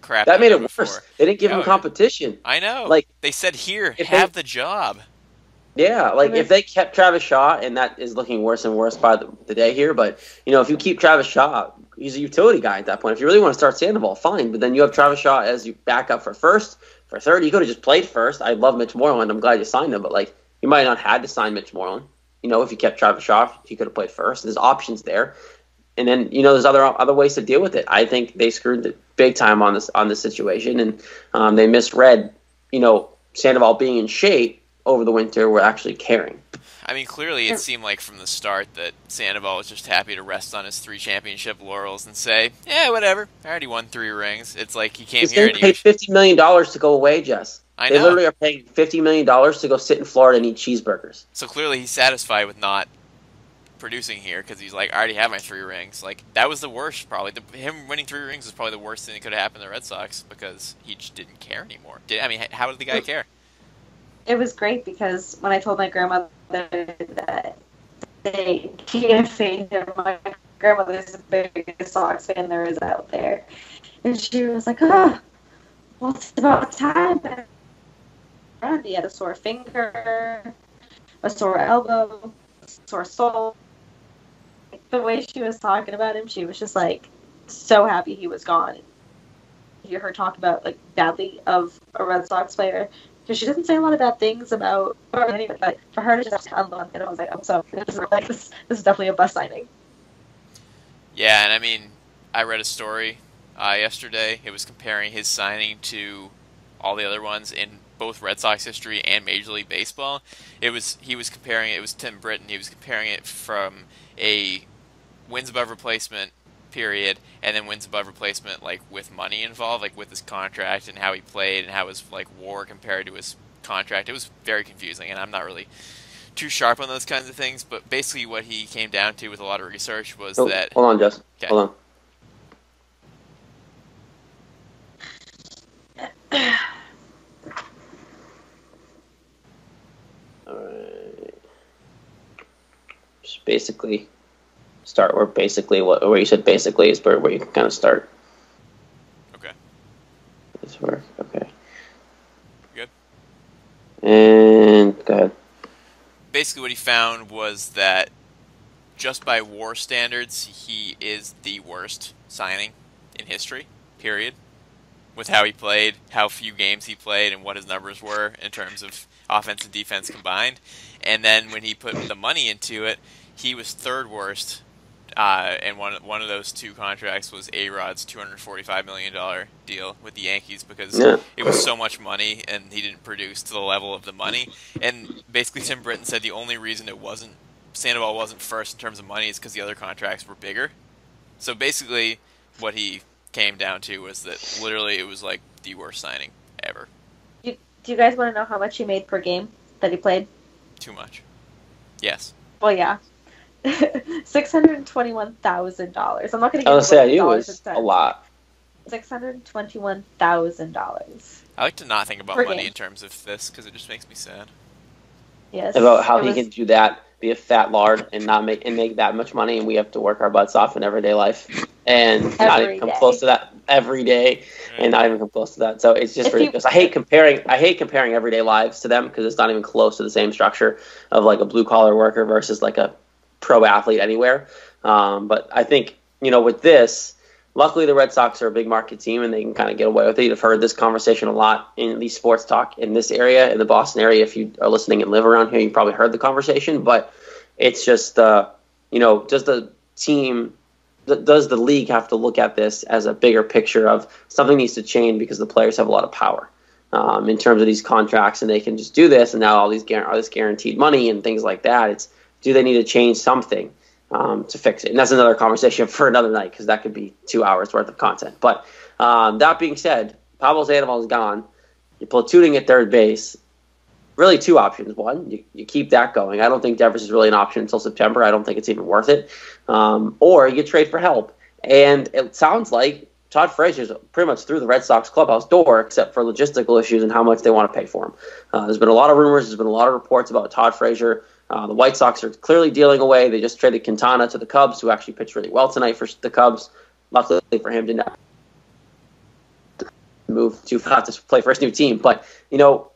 crap." That made it worse. They didn't give him competition. I know. Like, they said, "Here, have the job." Yeah, like if they kept Travis Shaw, and that is looking worse and worse by the day here, but if you keep Travis Shaw, he's a utility guy at that point. If you really want to start Sandoval, fine, but then you have Travis Shaw as you back up for first, for third. You could have just played first. I love Mitch Moreland. I'm glad you signed him, but like you might not have had to sign Mitch Moreland. If you kept Travis Shaw, he could have played first. There's options there. And then there's other ways to deal with it. I think they screwed the big time on this situation, and they misread Sandoval being in shape over the winter were actually caring. I mean, clearly it seemed like from the start that Sandoval was just happy to rest on his 3 championship laurels and say, "Yeah, whatever. I already won 3 rings." It's like he came here and he paid $50 million to go away, Jess. I know. They literally are paying $50 million to go sit in Florida and eat cheeseburgers. So clearly he's satisfied with not producing here because he's like, I already have my 3 rings. Like, that was the worst, probably. Him winning 3 rings was probably the worst thing that could have happened to the Red Sox because he just didn't care anymore. How did the guy care? It was great because when I told my grandmother that they DFA'd him, my grandmother's the biggest Sox fan there is out there. And she was like, well, it's about time. And he had a sore finger, a sore elbow, a sore soul. The way she was talking about him, she was just like so happy he was gone. You hear her talk about like badly of a Red Sox player. Because she doesn't say a lot of bad things about her anyway, but for her to just unload it, I was like, oh, so this is definitely a bust signing. Yeah, and I mean, I read a story yesterday. It was comparing his signing to all the other ones in both Red Sox history and Major League Baseball. He was comparing it. It was Tim Britton. He was comparing it from a wins above replacement period, and then wins above replacement, like with money involved, like with his contract and how he played and how his like WAR compared to his contract. It was very confusing, and I'm not really too sharp on those kinds of things. But basically, what he came down to with a lot of research was that. Hold on, Jess. Okay. Hold on. All right. Just basically. Start where you said basically is where you can kind of start. Okay. This work. Okay. Good. And go ahead. basically what he found was that just by WAR standards, he is the worst signing in history, period. With how he played, how few games he played, and what his numbers were in terms of offense and defense combined. And then when he put the money into it, he was third worst. And one of those two contracts was A-Rod's $245 million deal with the Yankees because it was so much money and he didn't produce to the level of the money. And basically Tim Britton said the only reason Sandoval wasn't first in terms of money is because the other contracts were bigger. So basically what he came down to was that literally it was like the worst signing ever. Do you guys want to know how much he made per game that he played? Too much. Yes. Well, yeah. $621,000. I'm not going to give I was say it was a lot. $621,000. I like to not think about money in terms of this because it just makes me sad. Yes. About how he can do that, be a fat lard, and make that much money, and we have to work our butts off in everyday life, and not even come close to that every day, and not even come close to that. So it's just ridiculous. I hate comparing everyday lives to them because it's not even close to the same structure of like a blue collar worker versus like a pro athlete anywhere. But I think with this, luckily the Red Sox are a big market team and they can kind of get away with it. You've heard this conversation a lot in at least sports talk in this area, in the Boston area. If you are listening and live around here, you probably heard the conversation. But it's just, does the team, does the league have to look at this as a bigger picture of something needs to change because the players have a lot of power in terms of these contracts and they can just do this and now all this guaranteed money and things like that. Do they need to change something to fix it? And that's another conversation for another night because that could be 2 hours worth of content. But that being said, Pablo Sandoval is gone. You're platooning at third base. Really two options. One, you keep that going. I don't think Devers is really an option until September. I don't think it's even worth it. Or you trade for help. And it sounds like Todd Frazier's pretty much through the Red Sox clubhouse door except for logistical issues and how much they want to pay for him. There's been a lot of rumors. There's been a lot of reports about Todd Frazier. The White Sox are clearly dealing away. They just traded Quintana to the Cubs, who actually pitched really well tonight for the Cubs. Luckily for him, didn't have to move too fast to play for his new team. But,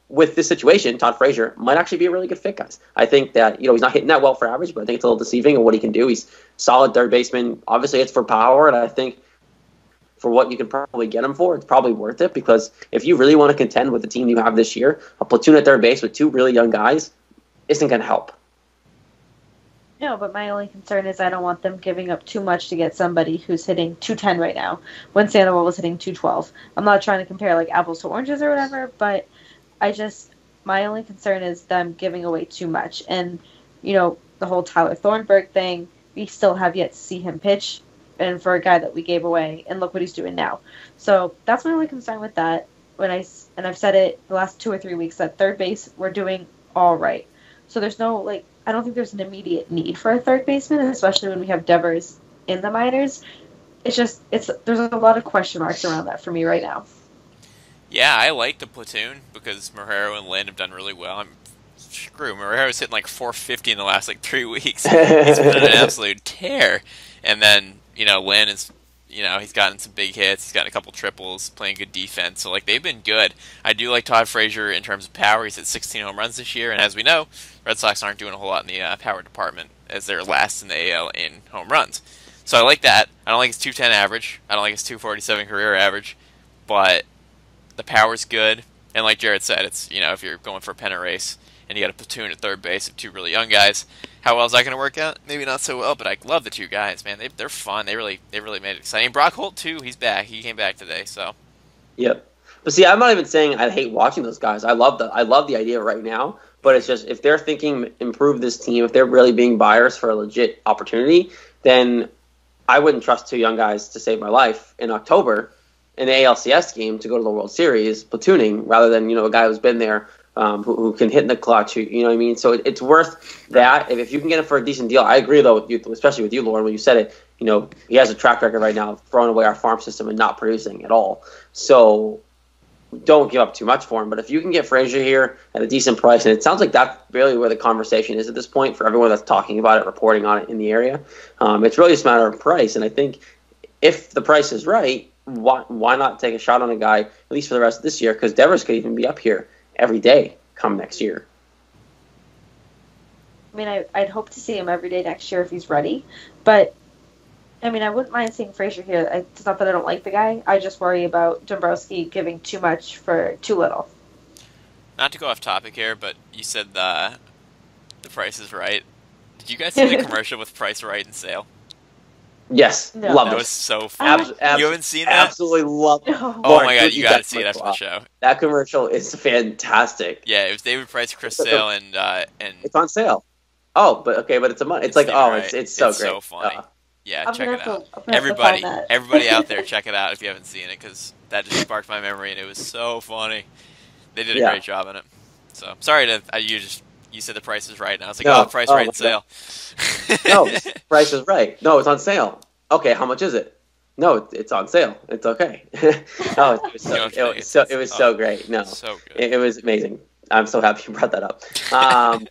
with this situation, Todd Frazier might actually be a really good fit, guys. I think that, he's not hitting that well for average, but I think it's a little deceiving of what he can do. He's solid third baseman. Obviously, it's for power, and I think for what you can probably get him for, it's probably worth it because if you really want to contend with the team you have this year, a platoon at third base with two really young guys isn't going to help. No, but my only concern is I don't want them giving up too much to get somebody who's hitting 210 right now when Sandoval was hitting 212. I'm not trying to compare like apples to oranges or whatever, but my only concern is them giving away too much. And, the whole Tyler Thornburg thing, we still have yet to see him pitch, and for a guy that we gave away, and look what he's doing now. So that's my only concern with that. And I've said it the last 2 or 3 weeks that third base, we're doing all right. So there's no, I don't think there's an immediate need for a third baseman, especially when we have Devers in the minors. There's a lot of question marks around that for me right now. Yeah, I like the platoon because Marrero and Lynn have done really well. Marrero's hitting like 450 in the last 3 weeks. He's been an absolute tear. And then, Lynn is, he's gotten some big hits. He's gotten a couple triples, playing good defense. So, they've been good. I do like Todd Frazier in terms of power. He's hit 16 home runs this year. And as we know, Red Sox aren't doing a whole lot in the power department as they're last in the AL in home runs. So I like that. I don't like his 210 average. I don't like his 247 career average. But the power's good. And like Jared said, it's, if you're going for a pennant race and you got a platoon at third base of two really young guys, how well is that going to work out? Maybe not so well, but I love the two guys, man. They're fun. They really made it exciting. Brock Holt, too, he's back. He came back today, so. Yep. But see, I'm not even saying I hate watching those guys. I love the idea right now. But it's just if they're thinking improve this team, if they're really being buyers for a legit opportunity, then I wouldn't trust two young guys to save my life in October in the ALCS game to go to the World Series platooning rather than a guy who's been there who can hit in the clutch. You know what I mean? So it's worth that if you can get it for a decent deal. I agree though, with you, especially with you, Lauren, when you said it. He has a track record right now of throwing away our farm system and not producing at all. So don't give up too much for him. But if you can get Frazier here at a decent price, and it sounds like that's really where the conversation is at this point for everyone that's talking about it, reporting on it in the area, it's really just a matter of price. And I think if the price is right, why not take a shot on a guy, at least for the rest of this year, because Devers could even be up here every day come next year. I mean, I'd hope to see him every day next year if he's ready. But, I mean, I wouldn't mind seeing Frazier here. It's not that I don't like the guy. I just worry about Dombrowski giving too much for too little. Not to go off topic here, but you said the Price is Right. Did you guys see the commercial with Price Right and Sale? Yes, No. love That it. was so fun. You haven't seen that? Absolutely love it. No. Oh my god, you gotta see it after the show. That commercial is fantastic. Yeah, it was David Price, Chris Sale, and It's on sale. Oh, but it's a month. It's like, oh, right. it's so great. So funny. Yeah, check it out. Everybody out there, check it out if you haven't seen it, because that just sparked my memory, and it was so funny. They did a great job in it. So sorry to you said the Price is Right, and I was like, Price Right and Sale. No, Price is Right. No, it's on sale. Okay, how much is it? No, it's on sale. It's okay. Oh, it was so great. No, so good. It was amazing. I'm so happy you brought that up.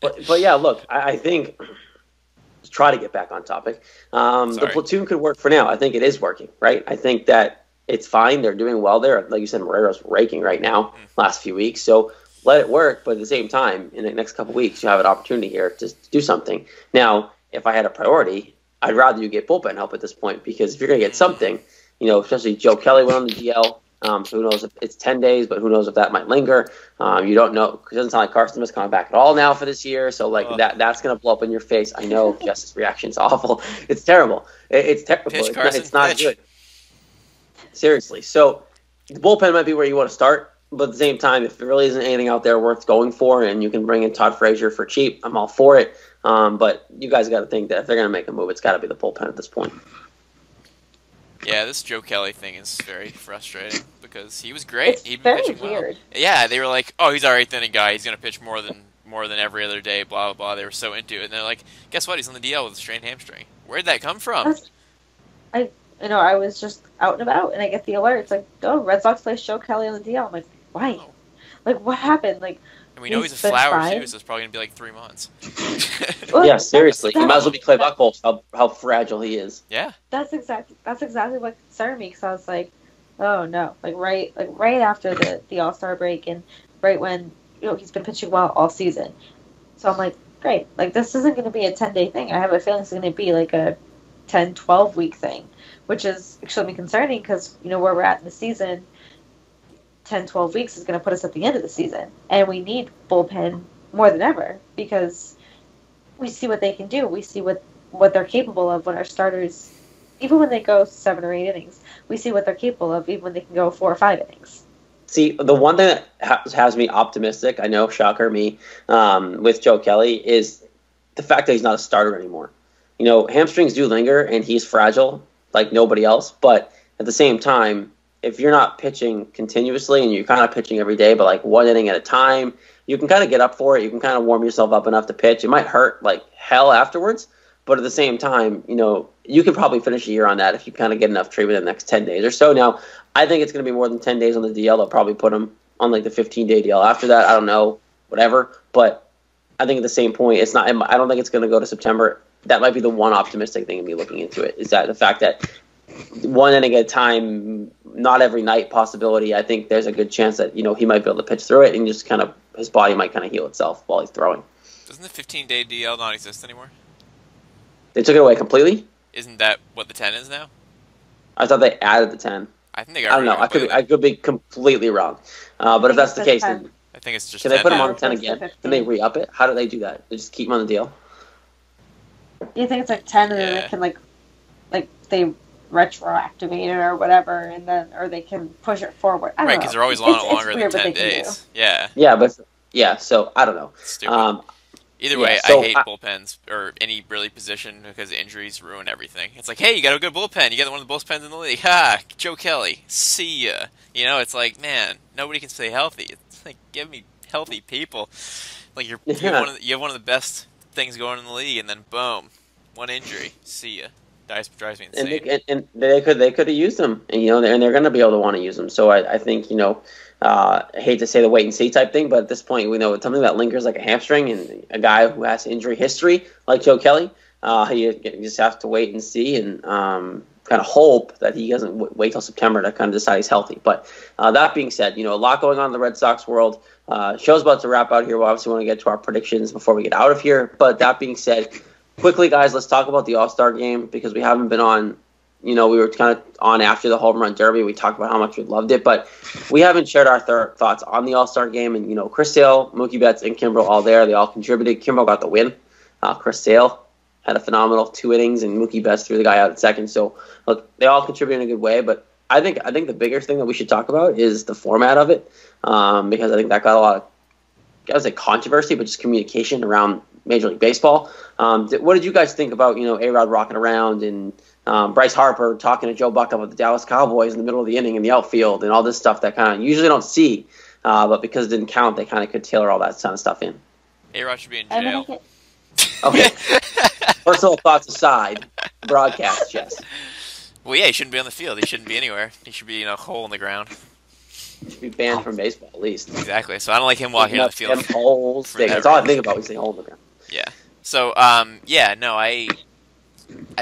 But yeah, look, I think let's try to get back on topic. The platoon could work for now. I think it is working, right? I think that it's fine. They're doing well there. Like you said, Moreira's raking right now, last few weeks. So let it work, but at the same time, in the next couple of weeks, you have an opportunity here to do something. Now, if I had a priority, I'd rather you get bullpen help at this point, because if you're going to get something, especially Joe Kelly went on the DL. So who knows if it's 10 days, but who knows if that might linger. You don't know, because it doesn't sound like Carson is coming back at all now for this year. So that's going to blow up in your face. I know Jess's reaction is awful. It's terrible. It's terrible. It's not good. Seriously. So the bullpen might be where you want to start. But at the same time, if there really isn't anything out there worth going for, and you can bring in Todd Frazier for cheap, I'm all for it. But you guys got to think that if they're going to make a move, it's got to be the bullpen at this point. Yeah, this Joe Kelly thing is very frustrating, because he was great. It's very weird. Well. Yeah, they were like, "Oh, he's our 8th inning guy. He's going to pitch more than every other day." Blah blah blah. They were so into it, and they're like, "Guess what? He's on the DL with a strained hamstring." Where'd that come from? I was just out and about, and I get the alert. It's like, oh, Red Sox play Joe Kelly on the DL. I'm like, why? Oh. Like, what happened? Like, and we know he's a flower too, so it's probably gonna be like 3 months. Yeah, seriously, he might as well be Clay Buchholz. How fragile he is. Yeah, that's exactly what concerned me, because I was like, oh no, right after the All-Star break, and right when he's been pitching well all season. So I'm like, great, like this isn't going to be a 10-day thing. I have a feeling it's going to be like a 10-12 week thing, which is extremely concerning, because where we're at in the season. 10-12 weeks is going to put us at the end of the season, and we need bullpen more than ever, because we see what they can do. We see what they're capable of when our starters, even when they go 7 or 8 innings, we see what they're capable of even when they can go 4 or 5 innings. See, the one thing that has me optimistic, I know, shocker me, with Joe Kelly, is the fact that he's not a starter anymore. Hamstrings do linger, and he's fragile like nobody else, but at the same time, if you're not pitching continuously and you're kind of pitching every day, but like 1 inning at a time, you can kind of get up for it. You can kind of warm yourself up enough to pitch. It might hurt like hell afterwards, but at the same time, you can probably finish a year on that if you kind of get enough treatment in the next 10 days or so. Now, I think it's going to be more than 10 days on the DL. They'll probably put him on like the 15-day DL after that. I don't know, whatever. But I think at the same point, it's not. I don't think it's going to go to September. That might be the one optimistic thing in me looking into it, is that the fact that 1 inning at a time, not every night possibility. I think there's a good chance that he might be able to pitch through it, and just kind of his body might kind of heal itself while he's throwing. Doesn't the 15-day DL not exist anymore? They took it away completely? Isn't that what the 10 is now? I thought they added the 10. I think they got. I don't know. I could be completely wrong. But if that's the case, then I think it's just. Can 10 they put him now. on 10 again? Can they re-up it? How do they do that? They just keep him on the deal? You think it's like 10, and then they can like they retroactivate it or whatever, and then they can push it forward. I don't know. Because they're always longer than 10 days. Yeah. Yeah, so I don't know. Stupid. Either way, I hate bullpens or any really position, because injuries ruin everything. It's like, hey, you got a good bullpen. You got one of the best bullpens in the league. Ha! Joe Kelly. See ya. It's like, man, nobody can stay healthy. It's like, give me healthy people. Like you have one of the best things going in the league, and then boom, one injury. See ya. Drives me insane. And they could have used them, and they're going to be able to want to use them. So I think I hate to say the wait and see type thing, but at this point we know it's something that lingers like a hamstring, and a guy who has injury history like Joe Kelly, you just have to wait and see. And kind of hope that he doesn't wait till September to kind of decide he's healthy. But that being said, a lot going on in the Red Sox world. Show's about to wrap out here. We obviously want to get to our predictions before we get out of here. But that being said, quickly, guys, let's talk about the All-Star game because we haven't been on. We were kind of on after the home run derby. We talked about how much we loved it, but we haven't shared our thoughts on the All-Star game. And, Chris Sale, Mookie Betts, and Kimbrel all there. They all contributed. Kimbrel got the win. Chris Sale had a phenomenal 2 innings, and Mookie Betts threw the guy out at second. So, look, they all contributed in a good way. But I think the bigger thing that we should talk about is the format of it, because I think that got a lot of, I would say, controversy, but just communication around Major League Baseball. What did you guys think about, A-Rod rocking around and Bryce Harper talking to Joe Buck about the Dallas Cowboys in the middle of the inning in the outfield and all this stuff that kind of usually don't see, but because it didn't count, they kind of could tailor all that kind of stuff in. A-Rod should be in jail. Okay. Personal thoughts aside, broadcast, yes. Well, yeah, he shouldn't be on the field. He shouldn't be anywhere. He should be in a hole in the ground. He should be banned from baseball, at least. Exactly. So I don't like him walking on the field. Holes. That's all I think about when you say hole in the ground. Yeah. So, I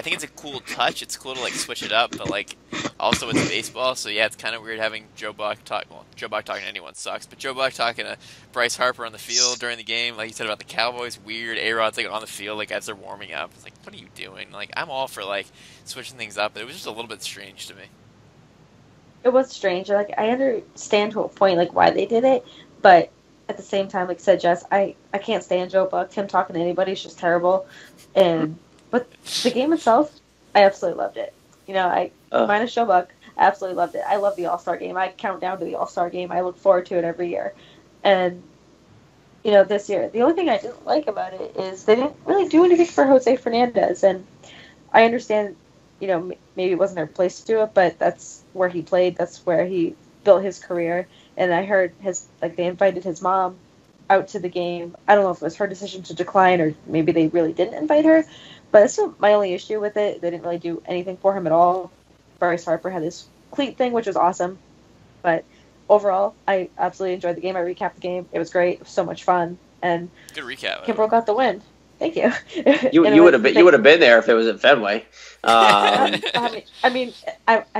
think it's a cool touch. It's cool to, switch it up, but, also it's baseball, so, yeah, it's kind of weird having Joe Buck talk. Well, Joe Buck talking to anyone sucks, but Joe Buck talking to Bryce Harper on the field during the game, like you said about the Cowboys, weird. A-Rod's, on the field, as they're warming up. It's what are you doing? I'm all for, switching things up, but it was just a little bit strange to me. It was strange. I understand to a point, why they did it, but at the same time, like said Jess, I can't stand Joe Buck. Him talking to anybody is just terrible. But the game itself, I absolutely loved it. Minus Joe Buck, I absolutely loved it. I love the All-Star game. I count down to the All-Star game. I look forward to it every year. And, this year, the only thing I didn't like about it is they didn't really do anything for Jose Fernandez. And I understand, maybe it wasn't their place to do it, but that's where he played. That's where he built his career. And I heard they invited his mom out to the game. I don't know if it was her decision to decline or maybe they really didn't invite her. But that's my only issue with it. They didn't really do anything for him at all. Bryce Harper had this cleat thing, which was awesome. But overall, I absolutely enjoyed the game. I recapped the game. It was great. It was so much fun. And good recap. Kimbrel got the win. Thank you. You would have been there if it was at Fenway. I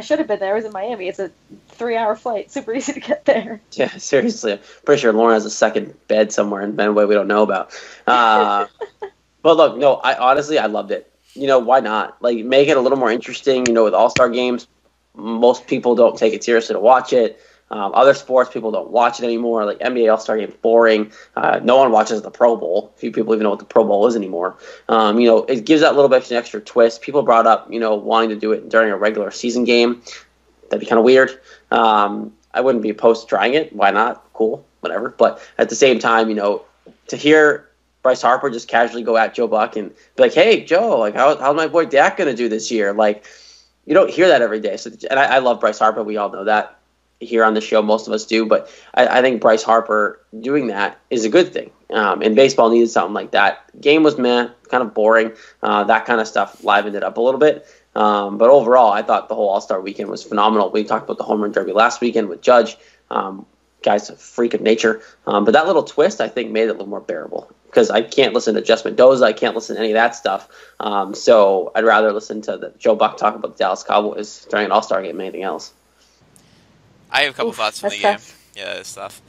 should have been there. I was in Miami. It's a 3-hour flight. Super easy to get there. Yeah, seriously. I'm pretty sure Lauren has a second bed somewhere in Fenway we don't know about. But look, no, I loved it. Why not? Make it a little more interesting. With All-Star games, most people don't take it seriously to watch it. Other sports, people don't watch it anymore. NBA All-Star game, boring. No one watches the Pro Bowl. Few people even know what the Pro Bowl is anymore. It gives that little bit of an extra twist. People brought up, wanting to do it during a regular season game. That'd be kind of weird. I wouldn't be opposed to trying it. Why not? Cool, whatever. But at the same time, to hear Bryce Harper just casually go at Joe Buck and be like, "Hey, Joe, how's my boy Dak going to do this year?" You don't hear that every day. So, and I love Bryce Harper. We all know that here on the show. Most of us do. But I think Bryce Harper doing that is a good thing. And baseball needed something like that. Game was kind of boring. That kind of stuff livened it up a little bit. But overall, I thought the whole All-Star weekend was phenomenal. We talked about the home run derby last weekend with Judge. Guy's a freak of nature. But that little twist, I think, made it a little more bearable. Because I can't listen to Jess Mendoza. I can't listen to any of that stuff. So I'd rather listen to Joe Buck talk about the Dallas Cowboys during an All-Star game than anything else. I have a couple thoughts from the game. Yeah, that's tough.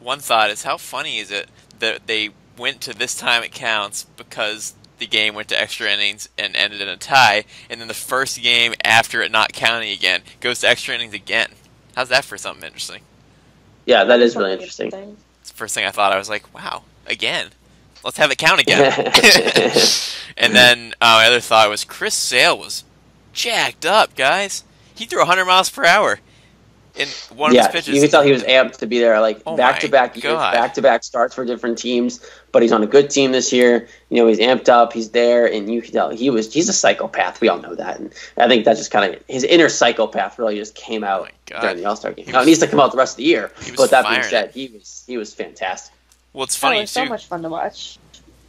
One thought is, how funny is it that they went to this time it counts because the game went to extra innings and ended in a tie, and then the first game after it not counting again goes to extra innings again. How's that for something interesting? Yeah, that is really interesting. It's the first thing I thought. I was like, wow, again. Let's have it count again. And then my other thought was Chris Sale was jacked up, guys. He threw 100 miles per hour in one of his pitches. You could tell he was amped to be there. Back-to-back years, back-to-back starts for different teams, but he's on a good team this year. He's amped up. He's there, and you can tell he's a psychopath. We all know that, and I think that just kind of his inner psychopath really just came out during the All-Star game. It needs to come out the rest of the year. But that being said, he was fantastic. Well, it's funny, too. So much fun to watch.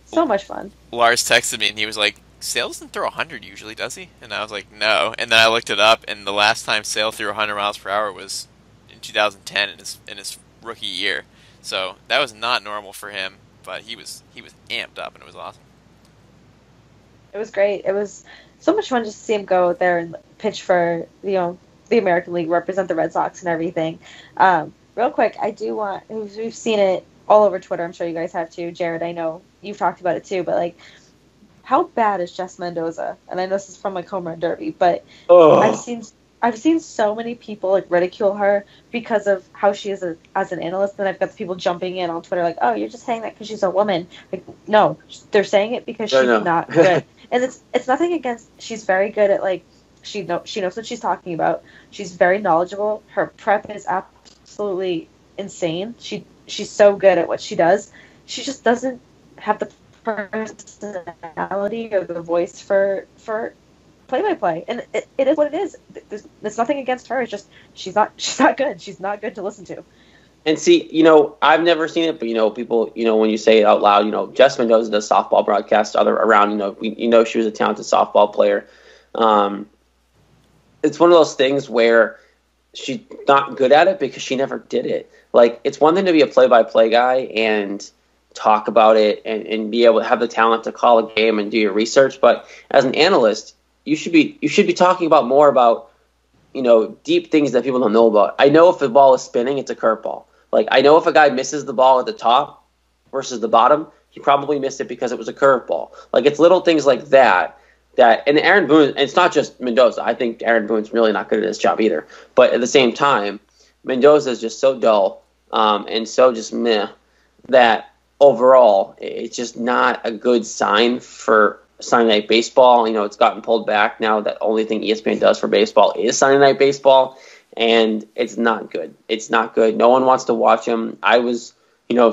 So much fun. Lars texted me, and he was like, Sale doesn't throw 100 usually, does he? And I was like, no. And then I looked it up, and the last time Sale threw 100 miles per hour was in 2010 in his rookie year. So that was not normal for him, but he was amped up, and it was awesome. It was great. It was so much fun just to see him go there and pitch for, the American League, represent the Red Sox and everything. Real quick, I do want, we've seen it all over Twitter. I'm sure you guys have too. Jared, I know you've talked about it too, but like, how bad is Jess Mendoza? And I know this is from like Home Run Derby, but I've seen so many people like ridicule her because of how she is as an analyst, and I've got the people jumping in on Twitter like, "Oh, you're just saying that because she's a woman." Like, no, they're saying it because she's not good, and it's nothing against. She's very good at like she knows what she's talking about. She's very knowledgeable. Her prep is absolutely insane. She's so good at what she does. She just doesn't have the personality or the voice for play-by-play, and it is what it is. There's nothing against her. It's just she's not good. She's not good to listen to. And see, I've never seen it, but people, when you say it out loud, Jess Mendoza does softball broadcasts around. She was a talented softball player. It's one of those things where she's not good at it because she never did it. Like, it's one thing to be a play-by-play guy and talk about it and be able to have the talent to call a game and do your research, but as an analyst, you should be talking about more about, deep things that people don't know about. I know if the ball is spinning, it's a curveball. Like, I know if a guy misses the ball at the top versus the bottom, he probably missed it because it was a curveball. Like, it's little things like that, and Aaron Boone, and it's not just Mendoza. I think Aaron Boone's really not good at his job either. But at the same time, Mendoza is just so dull and so just meh that overall it's just not a good sign for Sunday Night Baseball. It's gotten pulled back now. That only thing ESPN does for baseball is Sunday Night Baseball, and it's not good. It's not good. No one wants to watch them. I was,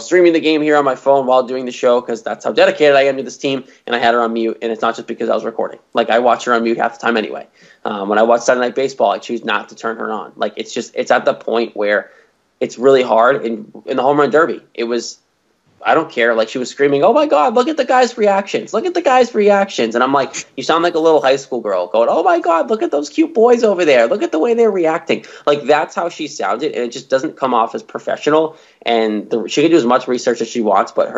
streaming the game here on my phone while doing the show because that's how dedicated I am to this team, and I had her on mute, and it's not just because I was recording. Like, I watch her on mute half the time anyway. When I watch Sunday Night Baseball, I choose not to turn her on. Like, it's at the point where it's really hard. In the Home Run Derby, it was, I don't care. Like, she was screaming, "Oh my God, look at the guy's reactions. Look at the guy's reactions." And I'm like, you sound like a little high school girl going, "Oh my God, look at those cute boys over there. Look at the way they're reacting." Like, that's how she sounded. And it just doesn't come off as professional. And she can do as much research as she wants, but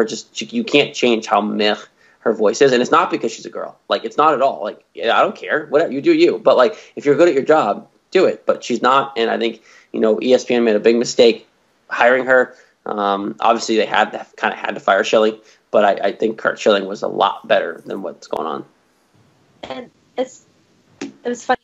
you can't change how meh her voice is. And it's not because she's a girl. Like, it's not at all. Like, I don't care. Whatever, you do you. But like, if you're good at your job, do it. But she's not. And I think, ESPN made a big mistake hiring her. Obviously, they had to fire Schilling, but I think Kurt Schilling was a lot better than what's going on. And it was funny